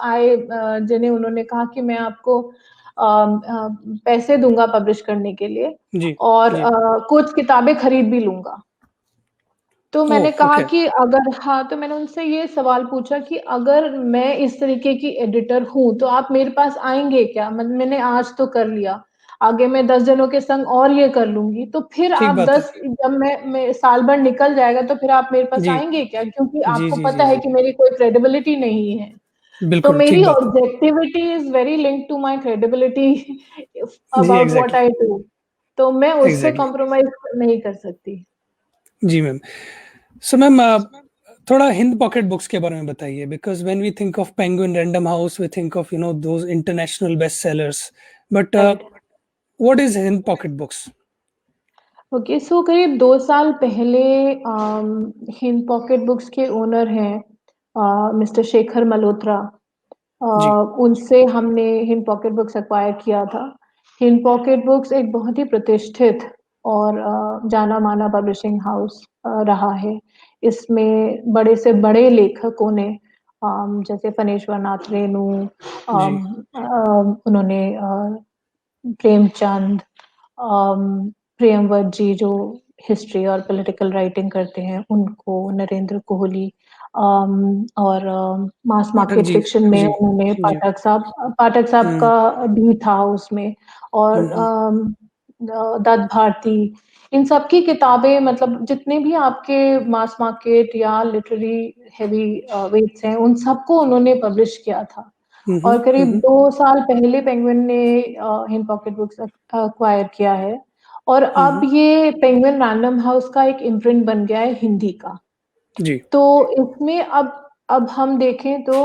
आए जिन्हें उन्होंने कहा कि मैं आपको पैसे दूँगा पब्लिश करने के लिए जी, और जी। कुछ किताबें खरीद भी लूँगा। तो मैंने ओह! कहा ओके। कि अगर हाँ, तो मैंने उनसे ये सवाल पूछा कि अगर मैं इस तरीके की एडिटर हूँ, तो आप मेरे पास आएँगे क्या? मैंने आज तो कर लिया, आगे मैं 10 जनों के संग और ये कर लूँगी, तो फिर ठीक आप बात है। 10 जब मैं साल भर निकल जाएगा, तो फिर आप मेरे पास जी। आएँगे क्या? क्योंकि जी, आपको जी, पता जी, है जी। कि मेरी कोई क्रेडिबिलिटी नहीं है। तो बिल्कुल, मेरी ठीक बात है। Objectivity is very linked to my credibility जी, about what exactly, I do, तो मैं उससे एग्ज़ैक्टली। कॉम्प्रोमाइज़ नहीं कर सकती। जी, मैम। सो मैम, थोड़ा हिंद पॉकेट बुक्स के बारे में बताइए, because when we think of Penguin Random House, we think of those international best sellers, but right. What is Hind Pocket Books? Okay, so करीब 2 साल पहले हिंद पॉकेट बुक्स के ओनर हैं मिस्टर शेखर मल्होत्रा। जी, उनसे हमने हिंद पॉकेट बुक्स एक्वायर किया था। हिंद पॉकेट बुक्स एक बहुत ही प्रतिष्ठित और जाना-माना पब्लिशिंग हाउस रहा है। इसमें बड़े से बड़े लेखकों ने जैसे फणेश्वर नाथ रेणु, जी, उन्होंने प्रेमचंद, प्रियंवद जी जो हिस्ट्री और पॉलिटिकल राइटिंग करते हैं उनको, नरेंद्र कोहली, और मास पाठक मार्केट जी। फिक्शन में जी, उन्होंने जी। पाठक साहब हुँ, का भी था उसमें, हुँ, और हुँ। दत्त भारती, इन सब की किताबें, मतलब जितने भी आपके मास मार्केट या लिटरेरी हैवी वेट्स हैं, उन सबको उन्होंने पब्लिश किया था। हुँ, हुँ, और हुँ, करीब हुँ। 2 साल पहले पेंगुइन ने हिंद पॉकेट बुक्स एक्वायर किया है, और हुँ, अब हुँ। ये पेंगुइन रैंडम हाउस का एक इम्प्रिंट बन गया है हिंदी का। जी, तो इसमें अब हम देखें तो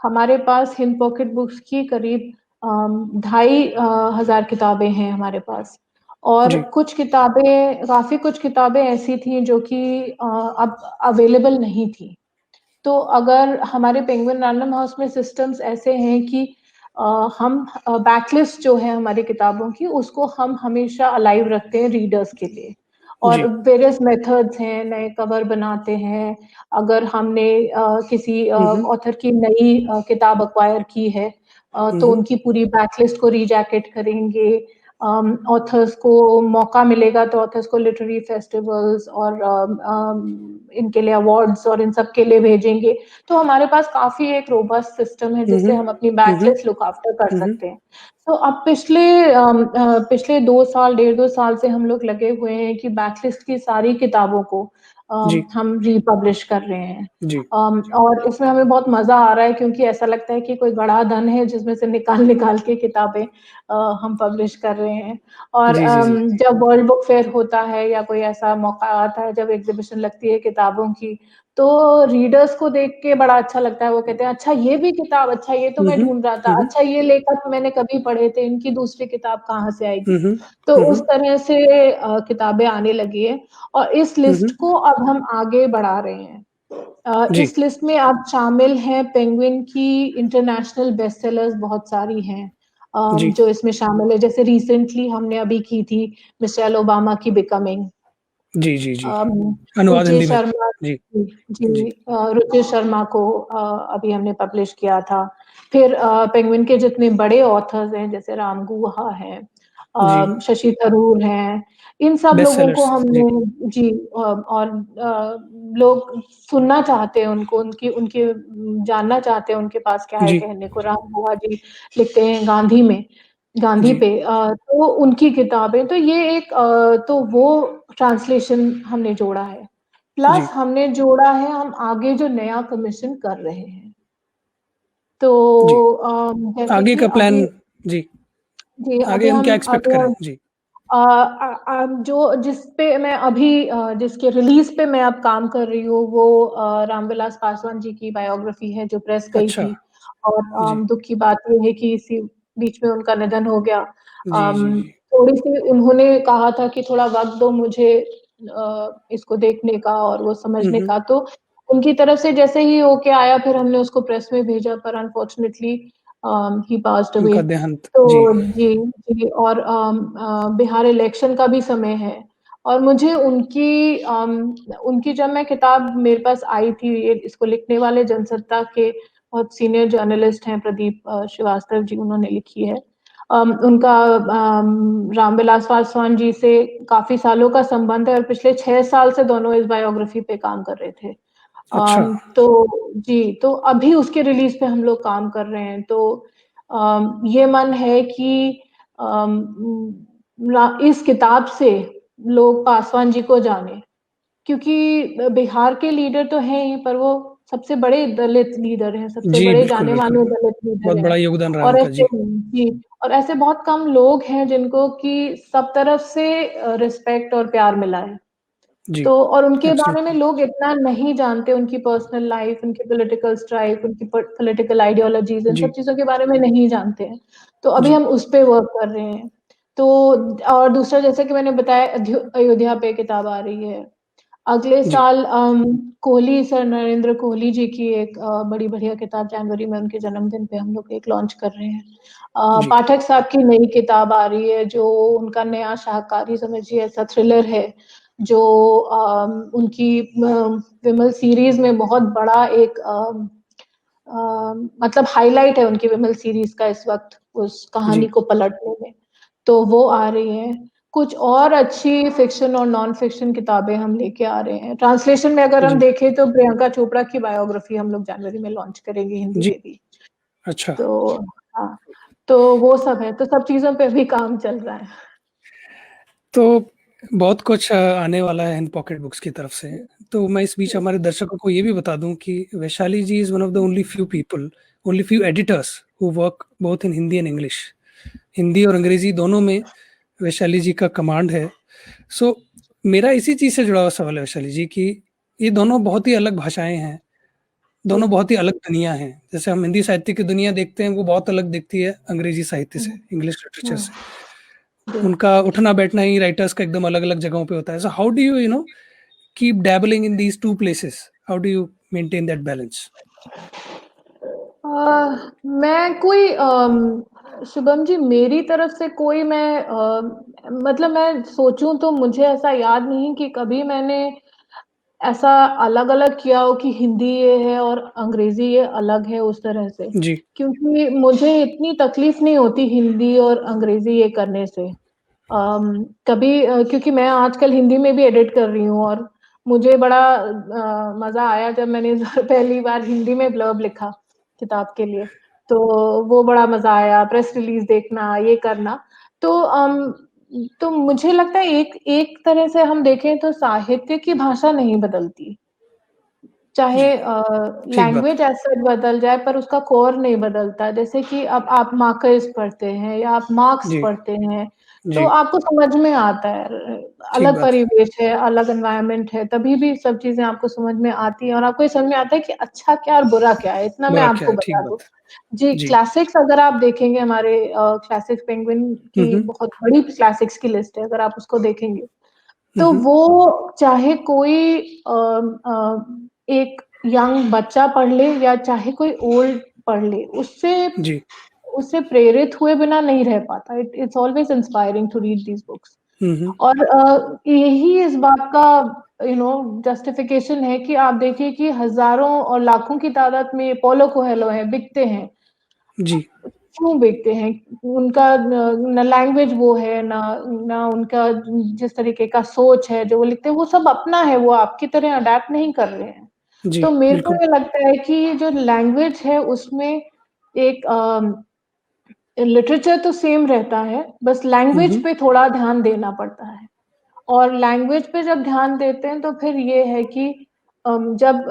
हमारे पास हिंद पॉकेट बुक्स की करीब 2,500 किताबें हैं हमारे पास, और जी, काफ़ी कुछ किताबें ऐसी थी जो कि अब अवेलेबल नहीं थी। तो अगर हमारे पेंगुइन रैंडम हाउस में सिस्टम्स ऐसे हैं कि हम बैकलिस्ट जो है हमारी किताबों की, उसको हम हमेशा अलाइव रखते हैं रीडर्स के लिए, और जी। वेरियस मेथड्स हैं, नए कवर बनाते हैं। अगर हमने किसी हुँ, हुँ, ऑथर की नई किताब एक्वायर की है, हुँ, तो हुँ, उनकी पूरी बैकलिस्ट को रीजैकेट करेंगे। ऑथर्स को मौका मिलेगा, तो ऑथर्स को लिटरेरी फेस्टिवल्स और इनके लिए अवार्ड्स और इन सब के लिए भेजेंगे। तो हमारे पास काफ़ी एक रोबस्ट सिस्टम है हुँ, जिससे हुँ, हम अपनी हुँ, हुँ, बैकलिस्ट लुक आफ्टर कर हुँ, हुँ। सकते हैं। तो अब पिछले 2 साल, डेढ़ 2 साल से हम लोग लगे हुए हैं कि बैकलिस्ट की सारी किताबों को जी, हम रीपब्लिश कर रहे हैं। जी। और इसमें हमें बहुत मज़ा आ रहा है, क्योंकि ऐसा लगता है कि कोई बड़ा धन है जिसमें से निकाल-निकाल के किताबें हम पब्लिश कर रहे हैं। और जी, जी, जी। जब वर्ल्ड बुक फेयर होता है या कोई ऐसा मौका आता है जब एग्ज़िबिशन लगती है किताबों की, तो रीडर्स को देख के बड़ा अच्छा लगता है। वो कहते हैं, अच्छा ये भी किताब, अच्छा ये तो हुँ, मैं हुँ, ढूँढ रहा था, हुँ, हुँ, अच्छा ये लेखक मैंने कभी पढ़े थे, इनकी दूसरी किताब कहाँ से आएगी? हुँ, हुँ, तो हुँ, उस हुँ, तरह से किताबें आने लगी हैं, और इस हुँ, लिस्ट हुँ। को अब हम आगे बढ़ा रहे हैं। जी, इस लिस्ट में अब शामिल हैं पेंगुइन की इंटरनेशनल बेस्ट सेलर्स बहुत सारी हैं, जी, जो इसमें शामिल है। जैसे रिसेंटली हमने अभी की थी मिशेल ओबामा की बिकमिंग। जी, जी, जी। अम, अनुवाद रुचि हिंदी में। शर्मा जी, जी, जी, जी, रुचि शर्मा को अभी हमने पब्लिश किया था। फिर पेंगुइन के जितने बड़े ऑथर्स हैं, जैसे राम गुहा हैं, जी। शशि थरूर हैं, इन सब बेस्ट लोगों को सेलर्स। जी, हमने जी, और लोग सुनना चाहते हैं उनको, उनकी उनकी जानना चाहते हैं उनके पास क्या है जी, कहने को। राम गुहा जी लिखते हैं गांधी जी, पे, तो उनकी किताबें, तो ये एक तो वो ट्रांसलेशन हमने जोड़ा है। प्लस जी, हमने जोड़ा है हम आगे जो नया कमीशन कर रहे हैं। तो जी। जैसे आगे कि का प्लान? अभी जी, जी, आगे अभी हम क्या हम एक्सपेक्ट अगर करें? जी। जो जिस पे मैं अभी जिसके रिलीज पे मैं अब काम कर रही हूँ वो रामविलास पासवान जी की बायोग्राफी है जो प्रेस गई अच्छा। थी। और जी, दुख की बात ये है कि इसी बीच में उनका निधन हो गया। जी, जी, जी। थोड़ी सी उन्होंने कहा था कि थोड़ा वक्त दो मुझे इसको देखने का और वो समझने हम्म। का, तो उनकी तरफ से जैसे ही होके आया फिर हमने उसको प्रेस में भेजा, पर अनफॉर्चुनेटली ही पास्ड अवे। उनका देहांत। तो जी, जी, जी। और बिहार इलेक्शन का भी समय है और मुझे उनकी जब मैं किताब मेरे पास आई थी, इसको लिखने वाले जनसत्ता के बहुत सीनियर जर्नलिस्ट हैं प्रदीप श्रीवास्तव जी, उन्होंने लिखी है। उनका रामविलास पासवान जी से काफी सालों का संबंध है और पिछले 6 साल से दोनों इस बायोग्राफी पे काम कर रहे थे। अच्छा। तो जी, तो अभी उसके रिलीज पे हम लोग काम कर रहे हैं। तो ये मन है कि इस किताब से लोग पासवान जी को जाने, क्योंकि बिहार के लीडर तो हैं ही, पर वो सबसे बड़े दलित लीडर हैं, सबसे जी, बड़े बिल्कुल, जाने बिल्कुल। माने दलित बहुत लीडर बड़ा हैं। योगदान रहा और उनका। ऐसे जी, जी, और ऐसे बहुत कम लोग हैं जिनको कि सब तरफ से रिस्पेक्ट और प्यार मिला है। जी। तो और उनके बारे में एब्सोल्युटली। लोग इतना नहीं जानते, उनकी पर्सनल लाइफ, उनकी पॉलिटिकल स्ट्राइक, उनकी पॉलिटिकल आइडियोलॉजीज, इन सब जी, चीजों के बारे में नहीं जानते हैं। तो अभी जी, हम उस पे वर्क कर रहे हैं। तो और दूसरा, जैसे कि मैंने बताया, अयोध्या पे किताब आ रही है अगले जी, साल। कोहली सर, नरेंद्र कोहली जी की एक बड़ी बढ़िया किताब जनवरी में उनके जन्मदिन पे हम लोग एक लॉन्च कर रहे हैं। जी, पाठक साहब की नई किताब आ रही है जो उनका नया शाहकारी समझिए ऐसा थ्रिलर है जो उनकी विमल सीरीज में बहुत बड़ा एक मतलब हाईलाइट है उनकी विमल सीरीज का इस वक्त उस कहानी जी, को पलटने में। तो वो आ रही है। कुछ और अच्छी फिक्शन और नॉन फिक्शन किताबें हम लेके आ रहे हैं। ट्रांसलेशन में अगर हम जी, देखें तो प्रियंका चोपड़ा की बायोग्राफी हम लोग जनवरी में लॉन्च करेंगे हिंदी जी। में भी। अच्छा। तो हाँ, तो वो सब है, तो सब चीजों पे भी काम चल रहा है। तो बहुत कुछ आने वाला है इन पॉकेट बुक्स की तरफ से। तो मैं इस बीच हमारे दर्शकों को ये भी बता दूं कि Vaishali ji is one of the only few people, only few editors who work both in Hindi and English. Hindi और अंग्रेजी दोनों में वैशाली जी का कमांड है। सो मेरा इसी चीज़ से जुड़ा हुआ सवाल है वैशाली जी कि ये दोनों बहुत ही अलग भाषाएं हैं, जी। दोनों बहुत ही अलग दुनिया हैं। जैसे हम हिंदी साहित्य की दुनिया देखते हैं वो बहुत अलग दिखती है अंग्रेजी साहित्य से, हम्म, इंग्लिश लिटरेचर हम्म, से। जी। उनका उठना बैठना ही राइटर्स का एकदम अलग अलग जगहों पे होता है। So how do you keep dabbling in these two places? How do you maintain that balance? मैं कोई शुभम जी, मेरी तरफ से कोई मतलब मैं सोचूं तो मुझे ऐसा याद नहीं कि कभी मैंने ऐसा अलग अलग किया हो कि हिंदी ये है और अंग्रेजी ये अलग है उस तरह से। जी, क्योंकि मुझे इतनी तकलीफ नहीं होती हिंदी और अंग्रेजी ये करने से। कभी क्योंकि मैं आजकल हिंदी में भी एडिट कर रही हूँ और मुझे बड़ा मजा आया जब मैंने पहली बार हिंदी में ब्लर्ब लिखा किताब के लिए। तो वो बड़ा मजा आया, प्रेस रिलीज देखना, ये करना। तो तो मुझे लगता है एक एक तरह से हम देखें तो साहित्य की भाषा नहीं बदलती, चाहे जी, ठीक बात। लैंग्वेज ऐसा बदल जाए पर उसका कोर नहीं बदलता। जैसे कि अब आप मार्कस पढ़ते हैं या आप मार्क्स जी, पढ़ते हैं तो जी, आपको समझ में आता है। ठीक अलग बात है। परिवेश है, अलग एनवायरनमेंट है, तभी भी सब चीजें आपको समझ में आती हैं और आपको ये समझ में आता है कि अच्छा क्या और बुरा क्या है। इतना मैं बुरा क्या आपको है, ठीक बता दूं। बात। जी, जी, क्लासिक्स अगर आप देखेंगे हमारे क्लासिक्स पेंगुइन की हम्म, बहुत बड़ी क्लासिक्स की लिस्ट है, अगर आप उसको देखेंगे तो हम्म, वो चाहे कोई एक यंग बच्चा पढ़ ले या चाहे कोई ओल्ड पढ़ ले, उससे जी, उससे प्रेरित हुए बिना नहीं रह पाता। It's always inspiring to read these books. Hmm, और यही इस बात का जस्टिफिकेशन है कि आप देखिए कि हजारों और लाखों की तादाद में पोलो कोएल्हो है, बिकते हैं। जी, क्यों बेचते हैं? उनका न लैंग्वेज वो है, ना ना उनका जिस तरीके का सोच है जो वो लिखते हैं वो सब अपना है, वो आपकी तरह अडेप्ट नहीं कर रहे हैं। जी, तो मेरे को बिल्कुल। ये लगता है कि जो लैंग्वेज है उसमें एक लिटरेचर तो सेम रहता है, बस लैंग्वेज हम्म, पे थोड़ा ध्यान देना पड़ता है। और लैंग्वेज पे जब ध्यान देते हैं तो फिर ये है कि जब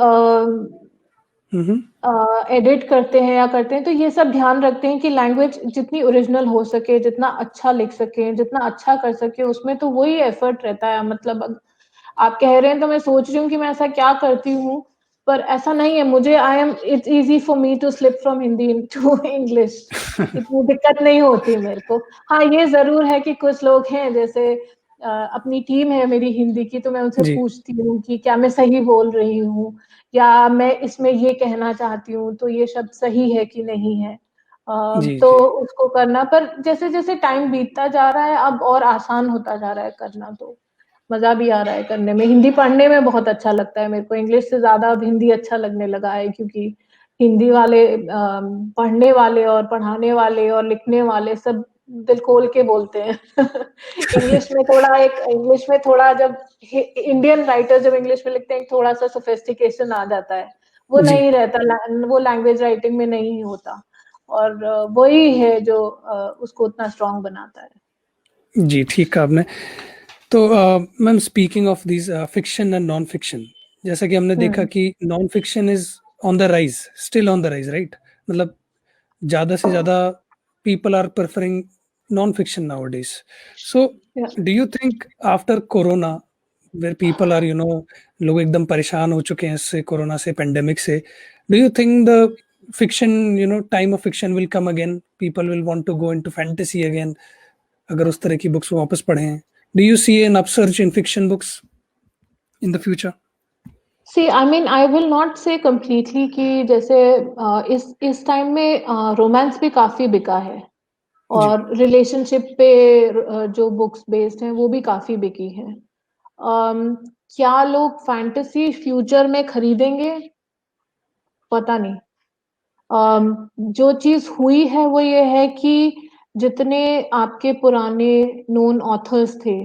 एडिट करते हैं या करते हैं, तो ये सब ध्यान रखते हैं कि लैंग्वेज जितनी ओरिजिनल हो सके, जितना अच्छा लिख सके, जितना अच्छा कर सके, उसमें तो वही एफर्ट रहता है। मतलब आप कह रहे हैं तो मैं सोच रही हूँ कि मैं ऐसा क्या करती हूँ, पर ऐसा नहीं है। मुझे it's easy for me to slip from Hindi to English, इतनी दिक्कत नहीं होती मेरे को। हाँ, ये जरूर है कि कुछ लोग हैं, जैसे अपनी टीम है मेरी हिंदी की, तो मैं उनसे जी पूछती हूँ कि क्या मैं सही बोल रही हूँ, या मैं इसमें ये कहना चाहती हूँ तो ये शब्द सही है कि नहीं है। जी तो जी उसको करना, पर जैसे जैसे टाइम बीतता जा रहा है अब और आसान होता जा रहा है करना, तो मजा भी आ रहा है करने में। हिंदी पढ़ने में बहुत अच्छा लगता है मेरे को, इंग्लिश से ज्यादा अब हिंदी अच्छा लगने लगा है, क्योंकि हिंदी वाले पढ़ने वाले और पढ़ाने वाले और लिखने वाले सब दिल खोल के बोलते हैं। इंग्लिश में थोड़ा जब इंडियन राइटर जब इंग्लिश में लिखते हैं थोड़ा सा सोफिस्टिकेशन आ जाता है, वो जी नहीं रहता, वो लैंग्वेज राइटिंग में नहीं होता। और वही है जो उसको उतना स्ट्रांग बनाता है। जी ठीक कहा आपने। तो ma'am, speaking of this fiction and non fiction, जैसा कि हमने देखा हम्म। कि non fiction is on the rise, still on the rise, right? मतलब ज़्यादा से ज़्यादा people are preferring non-fiction nowadays. So, Yeah. do you think after Corona, where people are, लोग एकदम परेशान हो चुके हैं इससे, कोरोना से, पेंडेमिक से, do you think the fiction, time of fiction will come again? People will want to go into fantasy again, अगर उस तरह की बुक्स वापस पढ़ें? Do you see an upsurge in fiction books in the future? See I mean I will not say completely कि जैसे इस time में रोमांस भी काफी बिका है, जी। और रिलेशनशिप पे जो बुक्स बेस्ड हैं वो भी काफी बिकी है। क्या लोग फैंटेसी फ्यूचर में खरीदेंगे, पता नहीं। जो चीज हुई है वो ये है कि जितने आपके पुराने नोन ऑथर्स थे,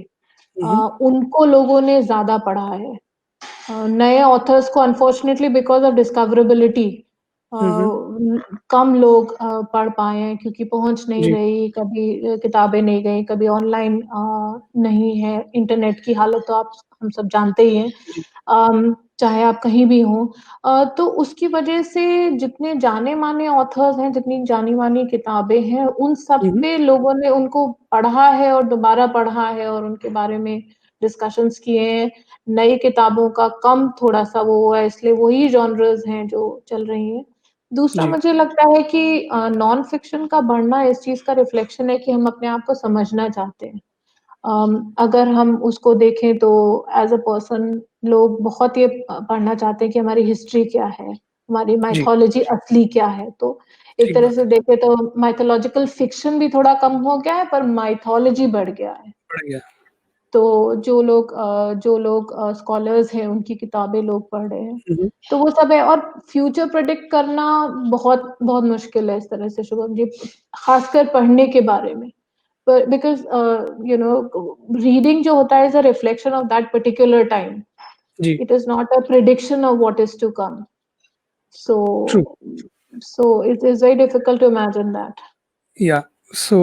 हम्म उनको लोगों ने ज्यादा पढ़ा है। नए ऑथर्स को अनफॉर्चुनेटली बिकॉज ऑफ डिस्कवरेबिलिटी हम्म कम लोग पढ़ पाए हैं, क्योंकि पहुंच नहीं जी रही, कभी किताबें नहीं गई, कभी ऑनलाइन नहीं है। इंटरनेट की हालत तो आप हम सब जानते ही हैं। जी चाहे आप कहीं भी हों, तो उसकी वजह से जितने जाने माने ऑथर्स हैं, जितनी जानी मानी किताबें हैं, उन सब हम्म पे लोगों ने उनको पढ़ा है और दोबारा पढ़ा है और उनके बारे में डिस्कशंस किए हैं। नई किताबों का कम थोड़ा सा वो हुआ है, इसलिए वही जॉनर्स हैं जो चल रही हैं। दूसरा, जी मुझे लगता है कि नॉन फिक्शन का बढ़ना इस चीज का रिफ्लेक्शन है कि हम अपने आप को समझना चाहते हैं। अगर हम उसको देखें तो एज अ पर्सन लोग बहुत ये पढ़ना चाहते हैं कि हमारी हिस्ट्री क्या है, हमारी जी माइथोलॉजी असली क्या है। तो एक ठीक तरह बात से है। देखें तो माइथोलॉजिकल फिक्शन भी थोड़ा कम हो गया है, पर माइथोलॉजी बढ़ गया है। बढ़ गया। तो जो लोग स्कॉलर्स हैं उनकी किताबें लोग पढ़ रहे हैं, हम्म तो वो सब है। और फ्यूचर प्रेडिक्ट करना बहुत बहुत मुश्किल है इस तरह से, शुभम जी, खासकर पढ़ने के बारे में। बिकॉज यू नो रीडिंग जो होता है is a reflection of that particular time, जी it is not a prediction of what is to come. So true. So it is very difficult to imagine that. Yeah. So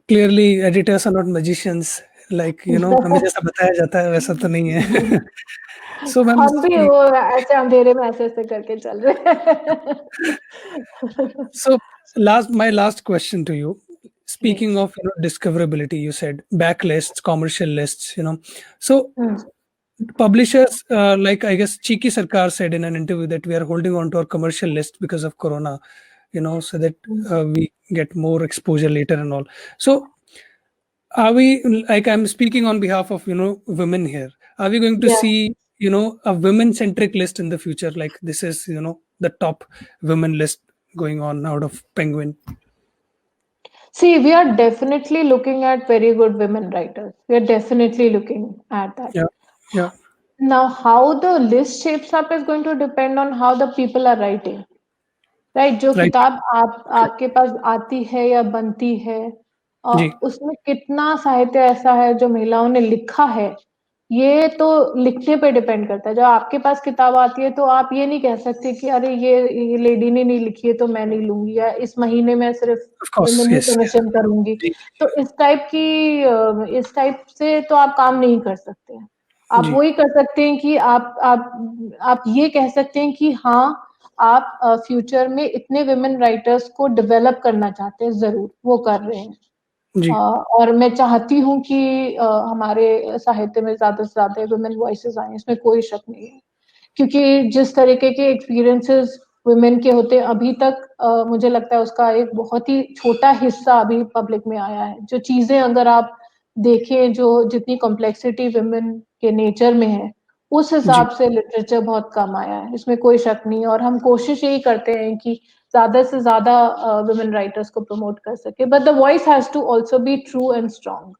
clearly editors are not magicians, like, हमें जैसा बताया जाता है वैसा तो नहीं है। So मैम, हम भी वो ऐसे अंधेरे में ऐसे ऐसे करके चल रहे हैं। so my last question to you. Speaking Yes. of, discoverability, you said backlists, commercial lists, So Hmm. publishers, like I guess Chiki Sarkar said in an interview that we are holding on to our commercial list because of Corona, so that we get more exposure later and all. So are we, like, I'm speaking on behalf of, women here, are we going to Yeah. see, a women centric list in the future, like this is, the top women list going on out of Penguin? See, we are definitely looking at very good women writers. We are definitely looking at that. Yeah, yeah, Now, how the list shapes up is going to depend on how the people are writing. Right, जो right, किताब आप आपके पास आती है या बनती है, जी, उसमें कितना साहित्य ऐसा है जो महिलाओं ने लिखा है, ये तो लिखने पे डिपेंड करता है। जब आपके पास किताब आती है तो आप ये नहीं कह सकते कि अरे ये लेडी ने नहीं लिखी है तो मैं नहीं लूंगी, या इस महीने में सिर्फ of course, women he yes, commission करूंगी। जी, तो इस टाइप से तो आप काम नहीं कर सकते हैं। आप जी, वही कर सकते हैं कि आप ये कह सकते हैं कि हाँ, आप फ्यूचर में इतने विमेन राइटर्स को डेवलप करना चाहते हैं, ज़रूर, वो कर रहे हैं। जी, और मैं चाहती हूँ कि हमारे साहित्य में ज़्यादा से ज़्यादा वुमेन वॉइसेस आएँ, इसमें कोई शक नहीं है। क्योंकि जिस तरीके के एक्सपीरियंसेस वुमेन के होते हैं अभी तक, मुझे लगता है उसका एक बहुत ही छोटा हिस्सा अभी पब्लिक में आया है। जो चीज़ें अगर आप देखें, जो जितनी कॉम्प्लेक्सिटी वुमेन के नेचर में है, उस जी, हिसाब से लिटरेचर बहुत कम आया है, इसमें कोई शक नहीं है। और हम कोशिश यही करते हैं कि ज़्यादा से ज़्यादा वुमेन राइटर्स को प्रमोट कर सके, but the voice has to also be true and strong.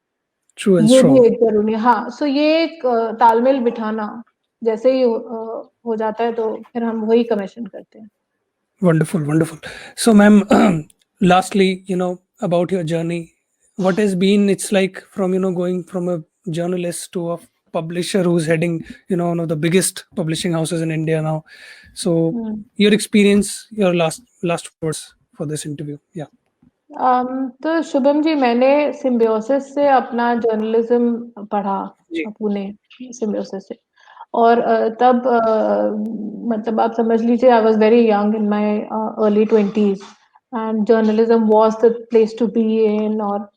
True and ये भी स्ट्रॉन्ग। एक ज़रूरी है। हाँ, सो ये एक तालमेल बिठाना जैसे ही हो जाता है तो फिर हम वही कमीशन करते हैं। Wonderful, wonderful. So, ma'am, lastly, about your journey, what has been, it's like from, going from a journalist to a publisher who's heading, one of the biggest publishing houses in India now. So, hmm. your experience, your last words for this interview. Yeah. तो शुभम जी, मैंने symbiosis से अपना journalism पढ़ा, जी, Pune symbiosis से। और तब मतलब आप समझ लीजिए I was very young in my early 20s, and journalism was the place to be in. और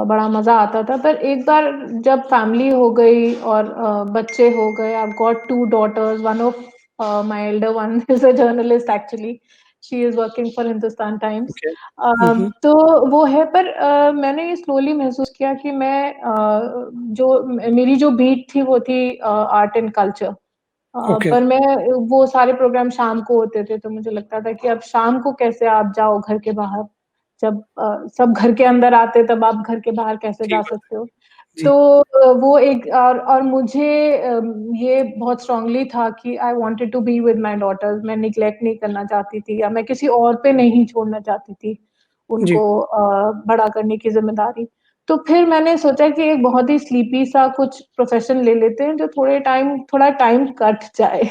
बड़ा मज़ा आता था। पर एक बार जब फैमिली हो गई और बच्चे हो गए, I have got 2 daughters, one of my elder one is a journalist actually, she is working for Hindustan times. okay. Mm-hmm. तो वो है, पर मैंने ये स्लोली महसूस किया कि मैं मेरी जो बीट थी वो थी आर्ट एंड कल्चर। Okay. पर मैं वो सारे प्रोग्राम शाम को होते थे, तो मुझे लगता था कि अब शाम को कैसे आप जाओ घर के बाहर? जब सब घर के अंदर आते तब आप घर के बाहर कैसे ठीक जा बात सकते हो? है। तो जी, वो एक और मुझे ये बहुत स्ट्रांगली था कि I wanted to be with my daughters. मैं नेग्लेक्ट नहीं करना चाहती थी, या मैं किसी और पे नहीं छोड़ना चाहती थी जी, उनको बड़ा करने की ज़िम्मेदारी। तो फिर मैंने सोचा कि एक बहुत ही स्लीपी सा कुछ प्रोफ़ेशन ले लेते हैं जो थोड़ा टाइम कट जाए।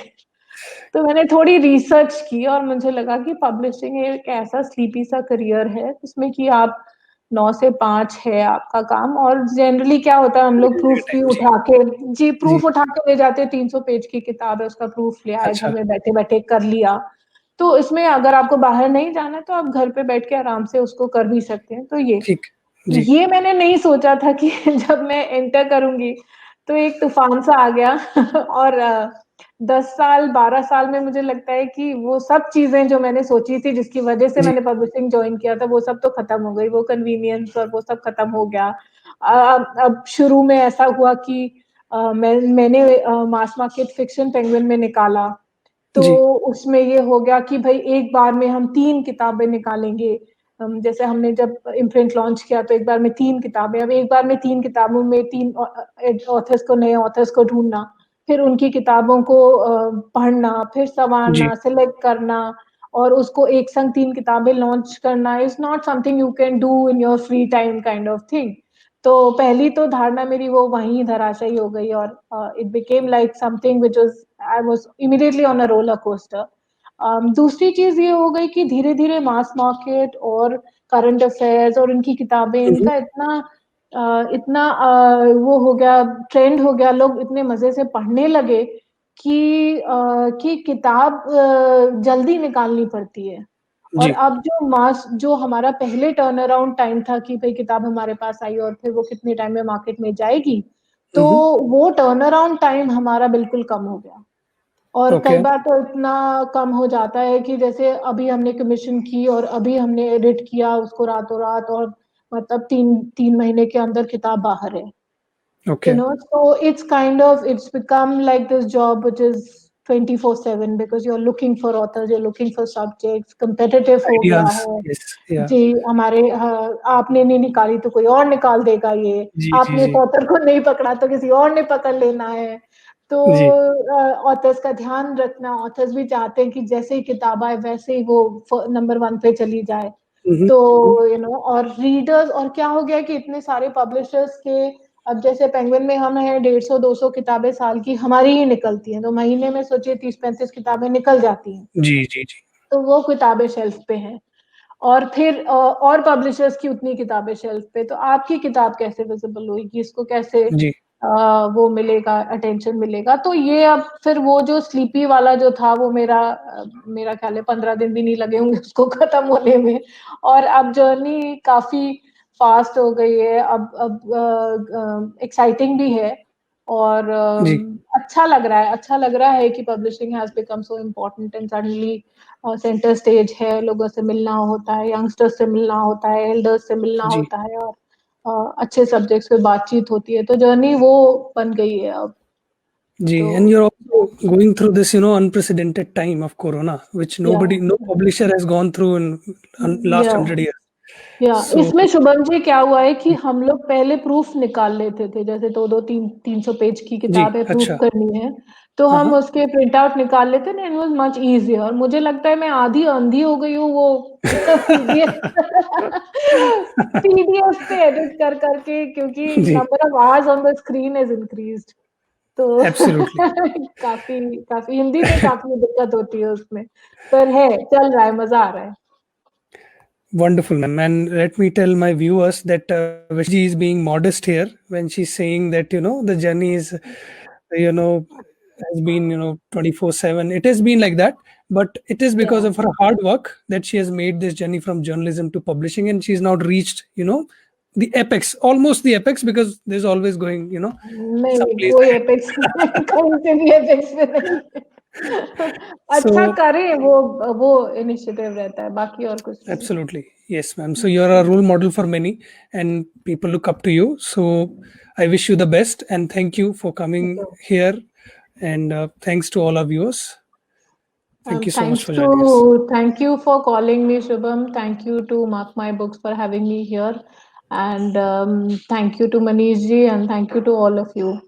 तो मैंने थोड़ी रिसर्च की और मुझे लगा कि पब्लिशिंग एक ऐसा स्लीपी सा करियर है जिसमें कि आप 9 से 5 है आपका काम। और जनरली क्या होता है, हम लोग निकल जाएगा प्रूफ भी टाइम। जी, उठा के जी, जी, प्रूफ उठा के ले जाते हैं। 300 पेज की किताब है, उसका प्रूफ ले आए, घर अच्छा, में बैठे-बैठे कर लिया। तो इसमें अगर आपको बाहर नहीं जाना है तो आप घर पे बैठ के आराम से उसको कर भी सकते हैं। तो ठीक, जी, ये मैंने नहीं सोचा था कि जब मैं एंटर करूँगी, तो एक तूफ़ान सा आ गया। और 10 साल, 12 साल में मुझे लगता है कि वो सब चीज़ें जो मैंने सोची थी, जिसकी वज़ह से जी, मैंने पब्लिशिंग जॉइन किया था, वो सब तो खत्म हो गई। वो कन्वीनियंस और वो सब खत्म हो गया। अब शुरू में ऐसा हुआ कि मैंने मास मार्केट फिक्शन पेंगुइन में निकाला। तो जी, उसमें ये हो गया कि भई एक बार में हम 3 किताबें निकालेंगे। जैसे हमने जब इम्प्रिंट लॉन्च किया तो एक बार में 3 किताबें, अब एक बार में 3 किताबों में 3 ऑथर्स को, नए ऑथर्स को ढूँढना, फिर उनकी किताबों को पढ़ना, फिर जी, सँवारना, सेलेक्ट करना और उसको एक संग 3 किताबें लॉन्च करना is not something you can do in your free time kind of thing. तो पहली तो धारणा मेरी वो वहीं धराशायी हो गई और it became like something which was I was immediately on a roller coaster. दूसरी चीज़ ये हो गई कि धीरे-धीरे मास मार्केट और करंट अफेयर्स और इनकी किताबें, हुँ, हुँ, इनका इतना वो हो गया, ट्रेंड हो गया, लोग इतने मज़े से पढ़ने लगे कि किताब जल्दी निकालनी पड़ती है। और जी, अब जो हमारा पहले टर्न अराउंड टाइम था कि भई किताब हमारे पास आई और फिर वो कितने टाइम में मार्केट में जाएगी, हुँ, तो हुँ, वो टर्न अराउंड टाइम हमारा बिल्कुल कम हो गया। और कई ओके, बार तो इतना कम हो जाता है कि जैसे अभी हमने कमीशन की और अभी हमने एडिट किया उसको रातों-रात, और मतलब 3 महीने के अंदर किताब बाहर है। Okay, So it's become like this job which is 24/7 because you're looking for authors, you're looking for subjects, competitive हो गया आइडियाज़, है। यस, या, जी, हमारे आपने नहीं निकाली तो कोई और निकाल देगा ये, जी, जी, आपने इस जी, ऑथर को नहीं पकड़ा तो किसी और ने पकड़ लेना है। तो जी, ऑथर्स का ध्यान रखना, ऑथर्स भी चाहते हैं कि जैसे ही किताब आए वैसे ही वो नंबर 1 पे चली जाए। हुँ, हुँ, तो हुँ, और रीडर्स, और क्या हो गया कि इतने सारे पब्लिशर्स के, अब जैसे पेंगुइन में हम हैं, 150-200 किताबें साल की हमारी ही निकलती हैं, तो महीने में सोचिए 30-35 किताबें निकल जाती हैं। जी, जी, जी, तो वो किताबें शेल्फ पे हैं। और फिर और पब्लिशर्स की उतनी किताबें शेल्फ पे, तो आपकी किताब कैसे विज़िबल होएगी? इसको कैसे जी। वो मिलेगा, अटेंशन मिलेगा। तो ये अब फिर वो जो स्लीपी वाला जो था वो मेरा ख्याल है 15 दिन भी नहीं लगे होंगे उसको खत्म होने में। और अब जर्नी काफी फास्ट हो गई है, अब एक्साइटिंग भी है और जी अच्छा लग रहा है कि publishing has become so important and suddenly centre stage है, लोगों से मिलना होता है, यंगस्टर्स से मिलना होता है, एल्डर्स से मिलना जी होता है, और अच्छे सब्जेक्ट्स पे बातचीत होती है, तो जर्नी वो बन गई है अब। जी तो and you're also going through this unprecedented time of corona which या no publisher has gone through in last या 100 years. या So इसमें शुभम जी क्या हुआ है कि हम लोग पहले प्रूफ निकाल लेते थे, जैसे 2-300 पेज की जी किताब है, प्रूफ अच्छा करनी है तो हाँ हम हाँ उसके प्रिंट आउट निकाल लेते ना, इट वाज मच इजियर। और मुझे लगता है मैं आधी अंधी हो गई हूँ वो पीडीएफ पीडीएफ पे एडिट कर करके, क्योंकि जी number of hours on the screen is increased. तो एब्सोल्युटली काफी काफी हिंदी में काफी दिक्कत होती है उसमें, पर है, चल रहा है, मजा आ रहा है। wonderful, ma'am. And let me tell my viewers that Vishji is being modest here when she's saying that the journey is you know has been 24/7. It has been like that, but it is because Yeah. of her hard work that she has made this journey from journalism to publishing, and she's now reached the apex, almost the apex, because there's always going नहीं, someplace कोई ahead. Apex कहीं से भी apex में नहीं है। अच्छा So करे वो इनिशिएटिव रहता है, बाकी और कुछ नहीं। absolutely. Yes, ma'am. So you're a role model for many and people look up to you. So I wish you the best and thank you for coming here. And thanks to all our viewers. Thank you so much for joining us. Thank you for calling me, Shubham. Thank you to Mark My Books for having me here, and thank you to Manish ji, and thank you to all of you.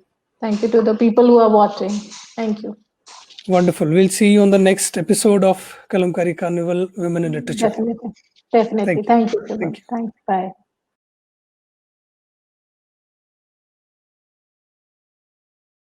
Thank you to the people who are watching. Thank you. Wonderful. We'll see you on the next episode of Kalamkari Carnival Women in Literature. Definitely, Thank definitely. you. Thank you, Thank Shubham. you. Thanks. Bye.